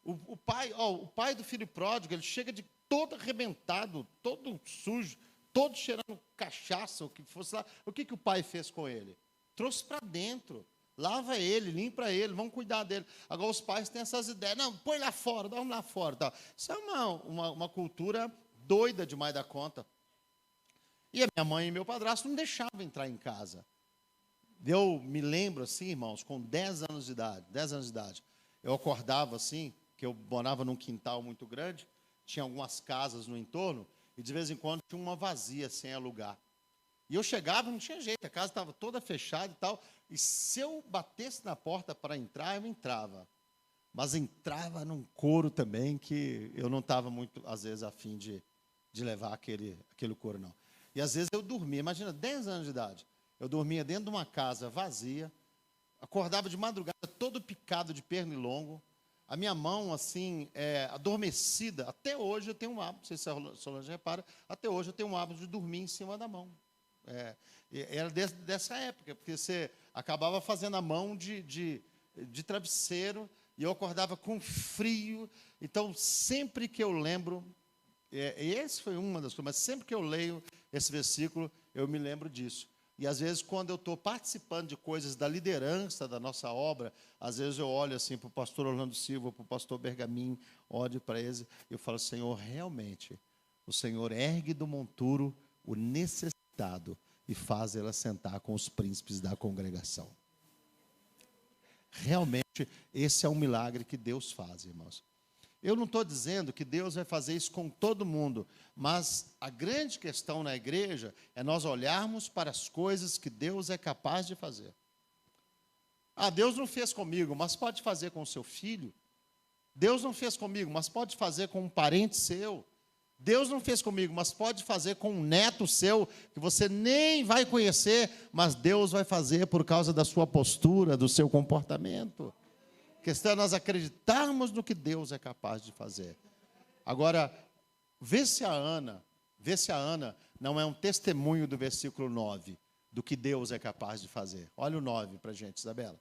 O pai do filho pródigo, ele chega de todo arrebentado, todo sujo, todo cheirando cachaça, o que fosse lá. O que o pai fez com ele? Trouxe para dentro, lava ele, limpa ele, vamos cuidar dele. Agora os pais têm essas ideias, não, põe lá fora, dá um lá fora. Tal. Isso é uma cultura doida demais da conta. E a minha mãe e meu padrasto não deixavam entrar em casa. Eu me lembro assim, irmãos, com 10 anos de idade, eu acordava assim, que eu morava num quintal muito grande, tinha algumas casas no entorno, e de vez em quando tinha uma vazia sem alugar. E eu chegava, não tinha jeito, a casa estava toda fechada e tal, e se eu batesse na porta para entrar, eu entrava. Mas entrava num couro também, que eu não estava muito, às vezes, a fim de levar aquele couro, não. E às vezes eu dormia, imagina, 10 anos de idade, eu dormia dentro de uma casa vazia, acordava de madrugada todo picado de pernilongo, a minha mão, assim, adormecida. Até hoje eu tenho um hábito, não sei se a Solange repara, até hoje eu tenho um hábito de dormir em cima da mão. Era dessa época, porque você acabava fazendo a mão de travesseiro, e eu acordava com frio. Então, sempre que eu lembro, esse foi uma das coisas, mas sempre que eu leio esse versículo, eu me lembro disso. E, às vezes, quando eu estou participando de coisas da liderança da nossa obra, às vezes eu olho assim para o pastor Orlando Silva, para o pastor Bergamin, olho para eles e eu falo, Senhor, realmente, o Senhor ergue do monturo o necessitado e faz ela sentar com os príncipes da congregação. Realmente, esse é um milagre que Deus faz, irmãos. Eu não estou dizendo que Deus vai fazer isso com todo mundo, mas a grande questão na igreja é nós olharmos para as coisas que Deus é capaz de fazer. Deus não fez comigo, mas pode fazer com o seu filho. Deus não fez comigo, mas pode fazer com um parente seu. Deus não fez comigo, mas pode fazer com um neto seu, que você nem vai conhecer, mas Deus vai fazer por causa da sua postura, do seu comportamento. A questão é nós acreditarmos no que Deus é capaz de fazer. Agora, vê se a Ana não é um testemunho do versículo 9, do que Deus é capaz de fazer. Olha o 9 para a gente, Isabela.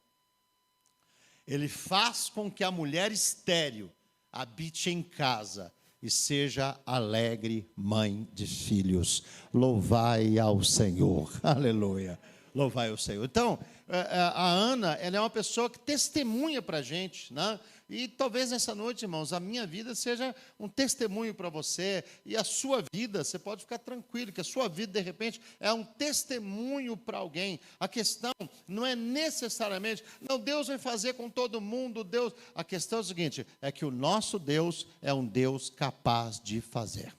Ele faz com que a mulher estéril habite em casa e seja alegre mãe de filhos. Louvai ao Senhor. Aleluia. Louvai ao Senhor. Então, a Ana, ela é uma pessoa que testemunha para a gente, né? E talvez nessa noite, irmãos, a minha vida seja um testemunho para você, e a sua vida, você pode ficar tranquilo, que a sua vida, de repente, é um testemunho para alguém. A questão não é necessariamente, não, Deus vai fazer com todo mundo, Deus. A questão é o seguinte, é que o nosso Deus é um Deus capaz de fazer.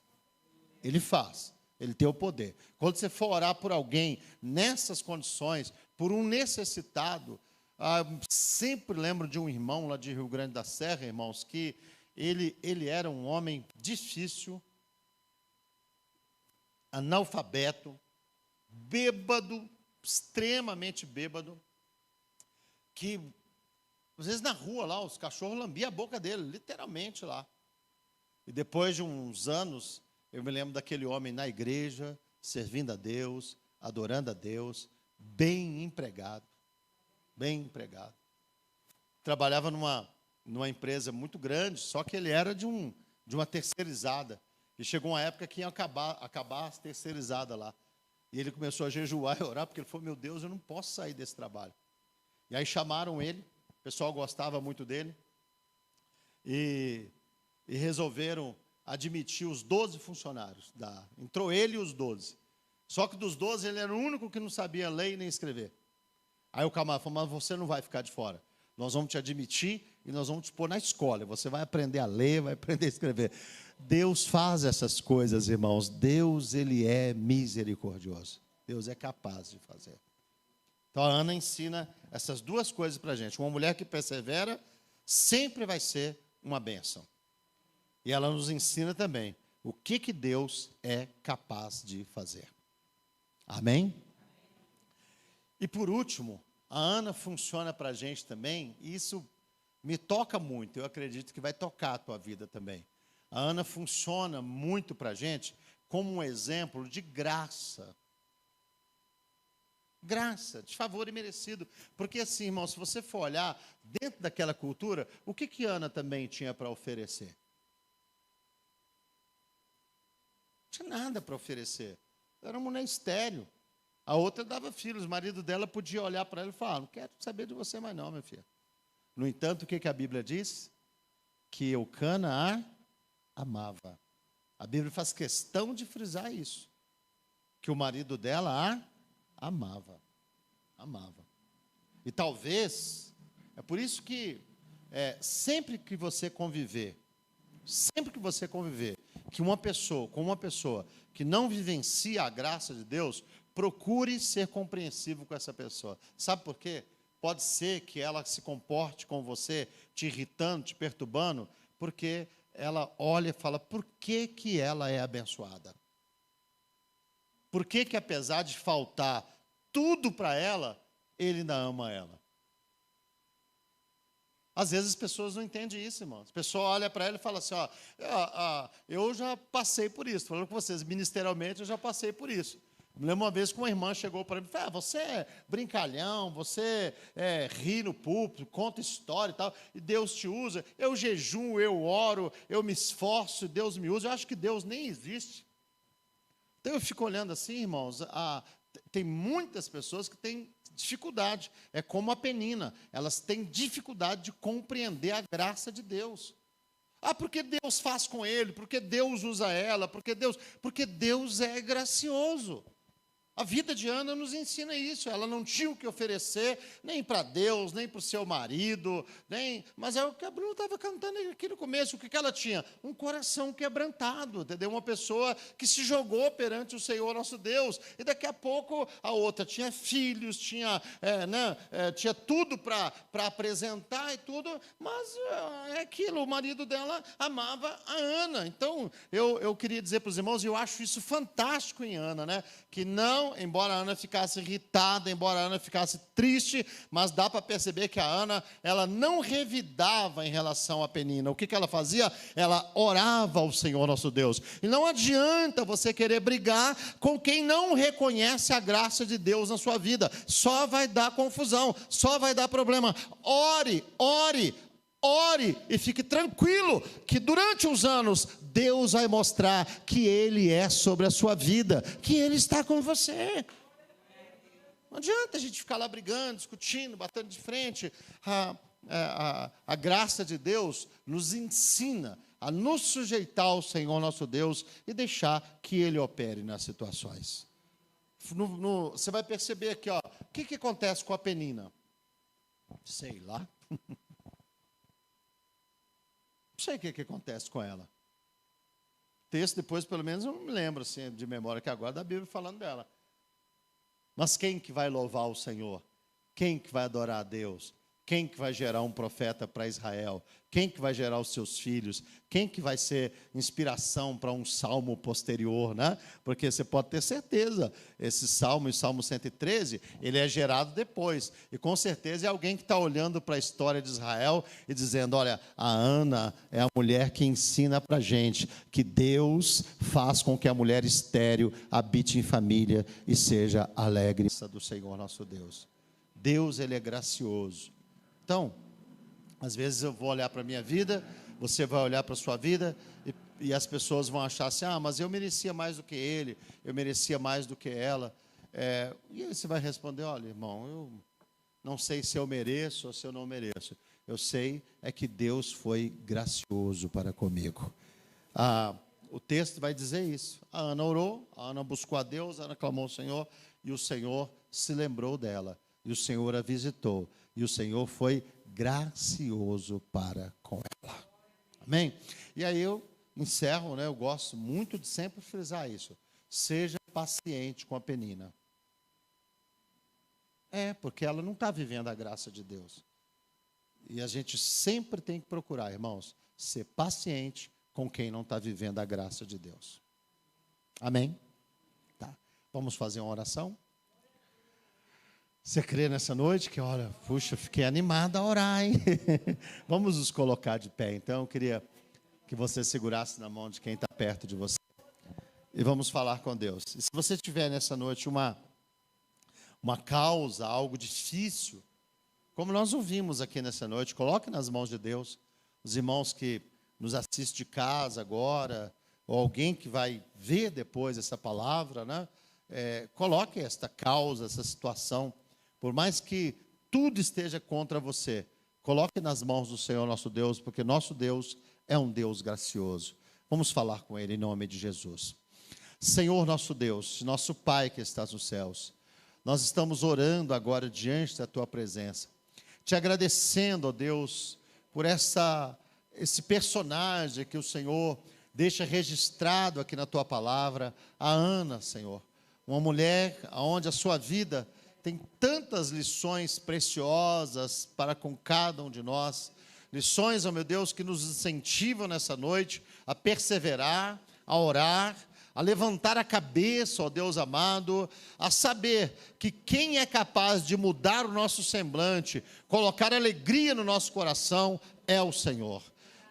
Ele faz. Ele tem o poder. Quando você for orar por alguém nessas condições, por um necessitado, sempre lembro de um irmão lá de Rio Grande da Serra, irmãos, que ele era um homem difícil, analfabeto, bêbado, extremamente bêbado, que às vezes na rua lá, os cachorros lambiam a boca dele, literalmente lá. E depois de uns anos, eu me lembro daquele homem na igreja, servindo a Deus, adorando a Deus, bem empregado. Bem empregado. Trabalhava numa empresa muito grande, só que ele era de uma terceirizada. E chegou uma época que ia acabar a terceirizada lá. E ele começou a jejuar e orar, porque ele falou, meu Deus, eu não posso sair desse trabalho. E aí chamaram ele, o pessoal gostava muito dele, e resolveram admitir os 12 funcionários. Entrou ele e os 12. Só que dos 12, ele era o único que não sabia ler nem escrever. Aí o camarada falou, mas você não vai ficar de fora. Nós vamos te admitir e nós vamos te pôr na escola. Você vai aprender a ler, vai aprender a escrever. Deus faz essas coisas, irmãos. Deus, Ele é misericordioso. Deus é capaz de fazer. Então, a Ana ensina essas duas coisas para a gente. Uma mulher que persevera sempre vai ser uma bênção. E ela nos ensina também o que Deus é capaz de fazer. Amém? E por último, a Ana funciona para a gente também, e isso me toca muito, eu acredito que vai tocar a tua vida também. A Ana funciona muito para a gente como um exemplo de graça. Graça, de favor imerecido. Porque assim, irmão, se você for olhar dentro daquela cultura, o que Ana também tinha para oferecer? Não tinha nada para oferecer. Era uma mulher estéril. A outra dava filhos. O marido dela podia olhar para ela e falar: não quero saber de você mais não, minha filha. No entanto, o que a Bíblia diz? Que Eucana a amava. A Bíblia faz questão de frisar isso. Que o marido dela a amava. Amava. E talvez, é por isso que sempre que você conviver, com uma pessoa que não vivencia a graça de Deus, procure ser compreensivo com essa pessoa. Sabe por quê? Pode ser que ela se comporte com você, te irritando, te perturbando, porque ela olha e fala: por que ela é abençoada? Por que apesar de faltar tudo para ela, ele ainda ama ela? Às vezes as pessoas não entendem isso, irmãos. A pessoa olha para ela e fala assim: eu já passei por isso. Falando com vocês, ministerialmente eu já passei por isso. Me lembro uma vez que uma irmã chegou para mim e falou: você é brincalhão, você ri no púlpito, conta história e tal, e Deus te usa. Eu jejuo, eu oro, eu me esforço, Deus me usa. Eu acho que Deus nem existe. Então eu fico olhando assim, irmãos, tem muitas pessoas que têm dificuldade. É como a Penina, elas têm dificuldade de compreender a graça de Deus. Porque Deus faz com ele, porque Deus usa ela, porque Deus é gracioso. A vida de Ana nos ensina isso. Ela não tinha o que oferecer, nem para Deus, nem para o seu marido, mas é o que a Bruna estava cantando aqui no começo. O que ela tinha? Um coração quebrantado, entendeu? Uma pessoa que se jogou perante o Senhor nosso Deus. E daqui a pouco a outra tinha filhos, tinha tudo para apresentar e tudo, mas é aquilo, o marido dela amava a Ana. Então, eu queria dizer para os irmãos, e eu acho isso fantástico em Ana, né? Que não, embora a Ana ficasse irritada, embora a Ana ficasse triste, mas dá para perceber que a Ana, ela não revidava em relação a Penina. O que ela fazia? Ela orava ao Senhor nosso Deus. E não adianta você querer brigar com quem não reconhece a graça de Deus na sua vida. Só vai dar confusão, só vai dar problema. Ore e fique tranquilo que durante os anos Deus vai mostrar que Ele é sobre a sua vida, que Ele está com você. Não adianta a gente ficar lá brigando, discutindo, batendo de frente. A graça de Deus nos ensina a nos sujeitar ao Senhor nosso Deus e deixar que Ele opere nas situações. Você vai perceber aqui, o que acontece com a Penina? Sei lá. Não sei o que acontece com ela. O texto depois, pelo menos, eu não me lembro assim, de memória que agora da Bíblia falando dela. Mas quem que vai louvar o Senhor? Quem que vai adorar a Deus? Quem que vai gerar um profeta para Israel? Quem que vai gerar os seus filhos? Quem que vai ser inspiração para um salmo posterior, né? Porque você pode ter certeza, esse salmo, o Salmo 113, ele é gerado depois. E com certeza é alguém que está olhando para a história de Israel e dizendo: olha, a Ana é a mulher que ensina para a gente que Deus faz com que a mulher estéril habite em família e seja alegre do Senhor nosso Deus. Deus, Ele é gracioso. Então, às vezes eu vou olhar para a minha vida, você vai olhar para a sua vida, e as pessoas vão achar assim: mas eu merecia mais do que ele, eu merecia mais do que ela. E aí você vai responder: olha, irmão, eu não sei se eu mereço ou se eu não mereço. Eu sei que Deus foi gracioso para comigo. O texto vai dizer isso. A Ana orou, a Ana buscou a Deus, a Ana clamou ao Senhor, e o Senhor se lembrou dela. E o Senhor a visitou. E o Senhor foi gracioso para com ela. Amém? E aí eu encerro, né? Eu gosto muito de sempre frisar isso. Seja paciente com a Penina. Porque ela não está vivendo a graça de Deus. E a gente sempre tem que procurar, irmãos, ser paciente com quem não está vivendo a graça de Deus. Amém? Tá. Vamos fazer uma oração? Você crê nessa noite que, olha, puxa, fiquei animado a orar, hein? Vamos nos colocar de pé. Então, eu queria que você segurasse na mão de quem está perto de você. E vamos falar com Deus. E se você tiver nessa noite uma causa, algo difícil, como nós ouvimos aqui nessa noite, coloque nas mãos de Deus. Os irmãos que nos assistem de casa agora, ou alguém que vai ver depois essa palavra, né? coloque esta causa, essa situação, por mais que tudo esteja contra você, coloque nas mãos do Senhor nosso Deus, porque nosso Deus é um Deus gracioso. Vamos falar com Ele em nome de Jesus. Senhor nosso Deus, nosso Pai que estás nos céus, nós estamos orando agora diante da Tua presença, te agradecendo, ó Deus, por esse personagem que o Senhor deixa registrado aqui na Tua palavra, a Ana, Senhor, uma mulher onde a sua vida tem tantas lições preciosas para com cada um de nós, lições, ó meu Deus, que nos incentivam nessa noite a perseverar, a orar, a levantar a cabeça, ó Deus amado, a saber que quem é capaz de mudar o nosso semblante, colocar alegria no nosso coração, é o Senhor.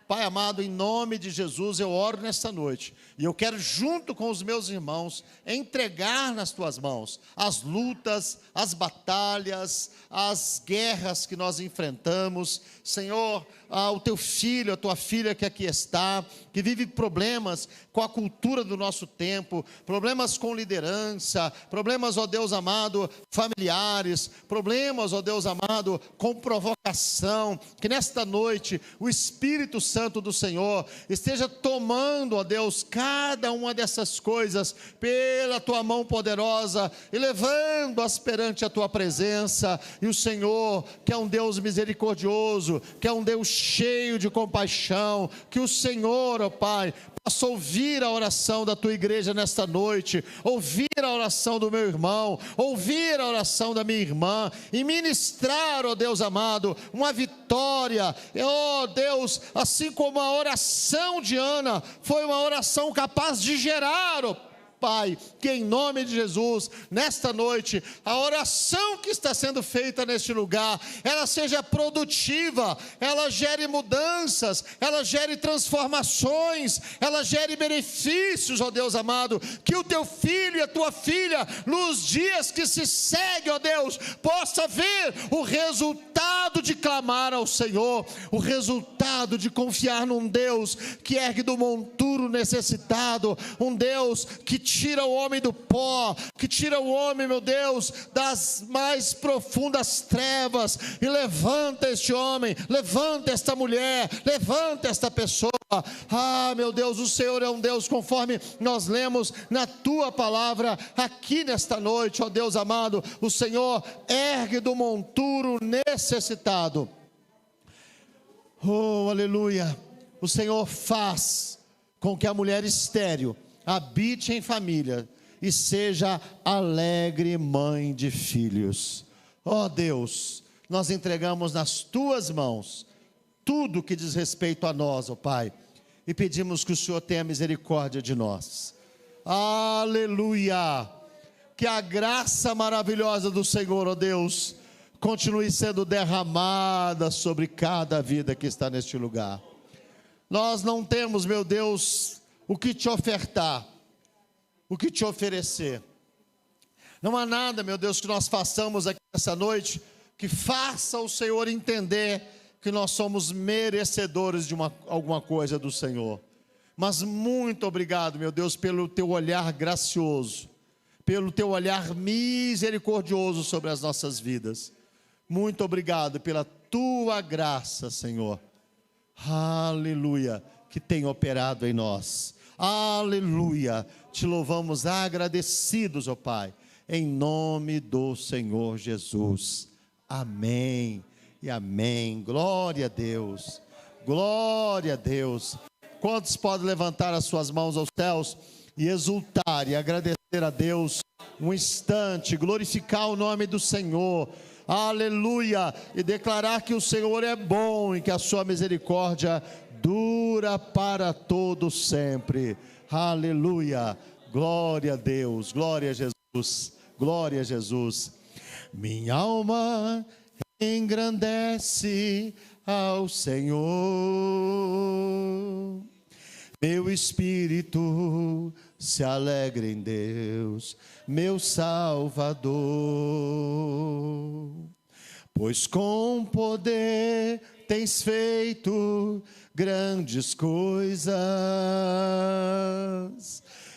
Pai amado, em nome de Jesus, eu oro nesta noite, e eu quero, junto com os meus irmãos, entregar nas Tuas mãos as lutas, as batalhas, as guerras que nós enfrentamos. Senhor, o Teu filho, a Tua filha que aqui está, que vive problemas com a cultura do nosso tempo, problemas com liderança, problemas, ó Deus amado, familiares, problemas, ó Deus amado, com provocação, que nesta noite o Espírito Santo do Senhor esteja tomando, ó Deus, cada uma dessas coisas pela Tua mão poderosa e levando-as perante a Tua presença. E o Senhor, que é um Deus misericordioso, que é um Deus cheio de compaixão, que o Senhor, ó Pai, possa ouvir a oração da Tua igreja nesta noite, ouvir a oração do meu irmão, ouvir a oração da minha irmã, e ministrar, ó Deus amado, uma vitória, ó Deus, assim como a oração de Ana foi uma oração capaz de gerar, ó Pai, que em nome de Jesus, nesta noite, a oração que está sendo feita neste lugar, ela seja produtiva, ela gere mudanças, ela gere transformações, ela gere benefícios, ó Deus amado, que o Teu filho e a Tua filha, nos dias que se seguem, ó Deus, possa ver o resultado de clamar ao Senhor, o resultado de confiar num Deus que ergue do monturo necessitado, um Deus que tira o homem do pó, que tira o homem, meu Deus, das mais profundas trevas, e levanta este homem, levanta esta mulher, levanta esta pessoa. Meu Deus, o Senhor é um Deus, conforme nós lemos na Tua palavra, aqui nesta noite, ó Deus amado, o Senhor ergue do monturo necessitado. Oh, aleluia, o Senhor faz com que a mulher estéril habite em família e seja alegre mãe de filhos. Ó Deus, nós entregamos nas Tuas mãos tudo que diz respeito a nós, ó Pai, e pedimos que o Senhor tenha misericórdia de nós. Aleluia, que a graça maravilhosa do Senhor, ó Deus, continue sendo derramada sobre cada vida que está neste lugar. Nós não temos, meu Deus, o que Te ofertar, o que Te oferecer. Não há nada, meu Deus, que nós façamos aqui essa noite que faça o Senhor entender que nós somos merecedores de alguma coisa do Senhor. Mas muito obrigado, meu Deus, pelo Teu olhar gracioso, pelo Teu olhar misericordioso sobre as nossas vidas. Muito obrigado pela Tua graça, Senhor. Aleluia, que tem operado em nós. Aleluia, Te louvamos agradecidos, ó Pai, em nome do Senhor Jesus. Amém e amém. Glória a Deus, glória a Deus. Quantos podem levantar as suas mãos aos céus e exultar e agradecer a Deus um instante, glorificar o nome do Senhor, aleluia, e declarar que o Senhor é bom e que a sua misericórdia dura para todo sempre. Aleluia, glória a Deus, glória a Jesus, glória a Jesus. Minha alma engrandece ao Senhor, meu espírito se alegra em Deus, meu Salvador, pois com poder tens feito grandes coisas,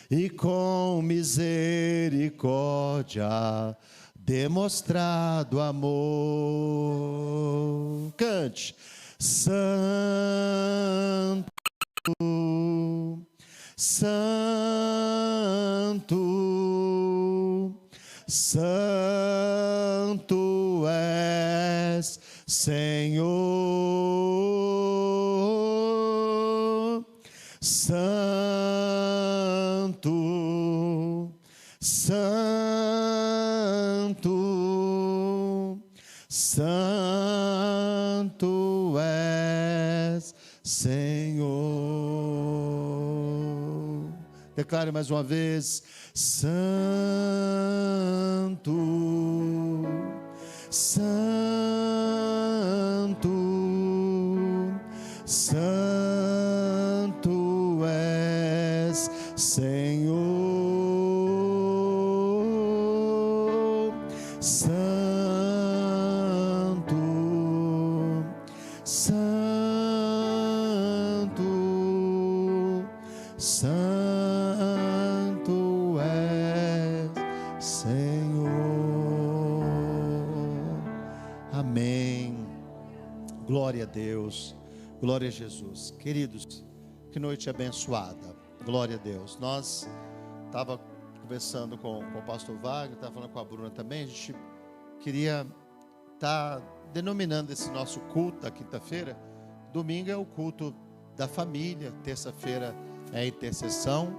e com misericórdia demonstrado amor. Cante. Santo, Santo, Santo és, Senhor. Santo, Santo, Santo és, Senhor. Declare mais uma vez: Santo, Santo, Santo és, Senhor. Santo, Santo, Santo és, Senhor. Amém. Glória a Deus. Glória a Jesus. Queridos, que noite abençoada. Glória a Deus. Nós estava conversando com o pastor Wagner, estava falando com a Bruna também. A gente queria estar denominando esse nosso culto da quinta-feira. Domingo é o culto da família, terça-feira é a intercessão,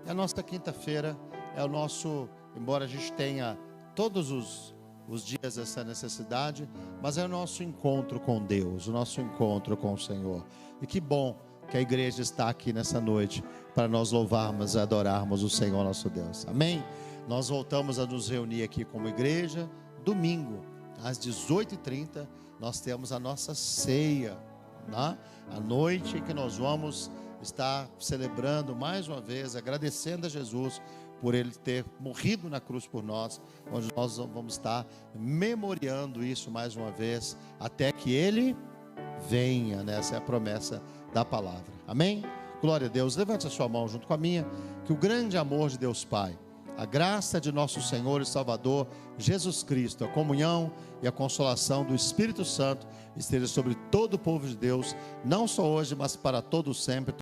e a nossa quinta-feira é o nosso, embora a gente tenha todos os dias essa necessidade, mas é o nosso encontro com Deus, o nosso encontro com o Senhor. E que bom que a igreja está aqui nessa noite para nós louvarmos e adorarmos o Senhor nosso Deus. Amém? Nós voltamos a nos reunir aqui como igreja domingo, às 18h30, nós temos a nossa ceia, né? A noite em que nós vamos estar celebrando mais uma vez, agradecendo a Jesus por Ele ter morrido na cruz por nós, onde nós vamos estar memoriando isso mais uma vez, até que Ele venha, né? Essa é a promessa da palavra. Amém? Glória a Deus. Levante a sua mão junto com a minha, que o grande amor de Deus Pai, a graça de nosso Senhor e Salvador Jesus Cristo, a comunhão e a consolação do Espírito Santo esteja sobre todo o povo de Deus, não só hoje, mas para todo sempre.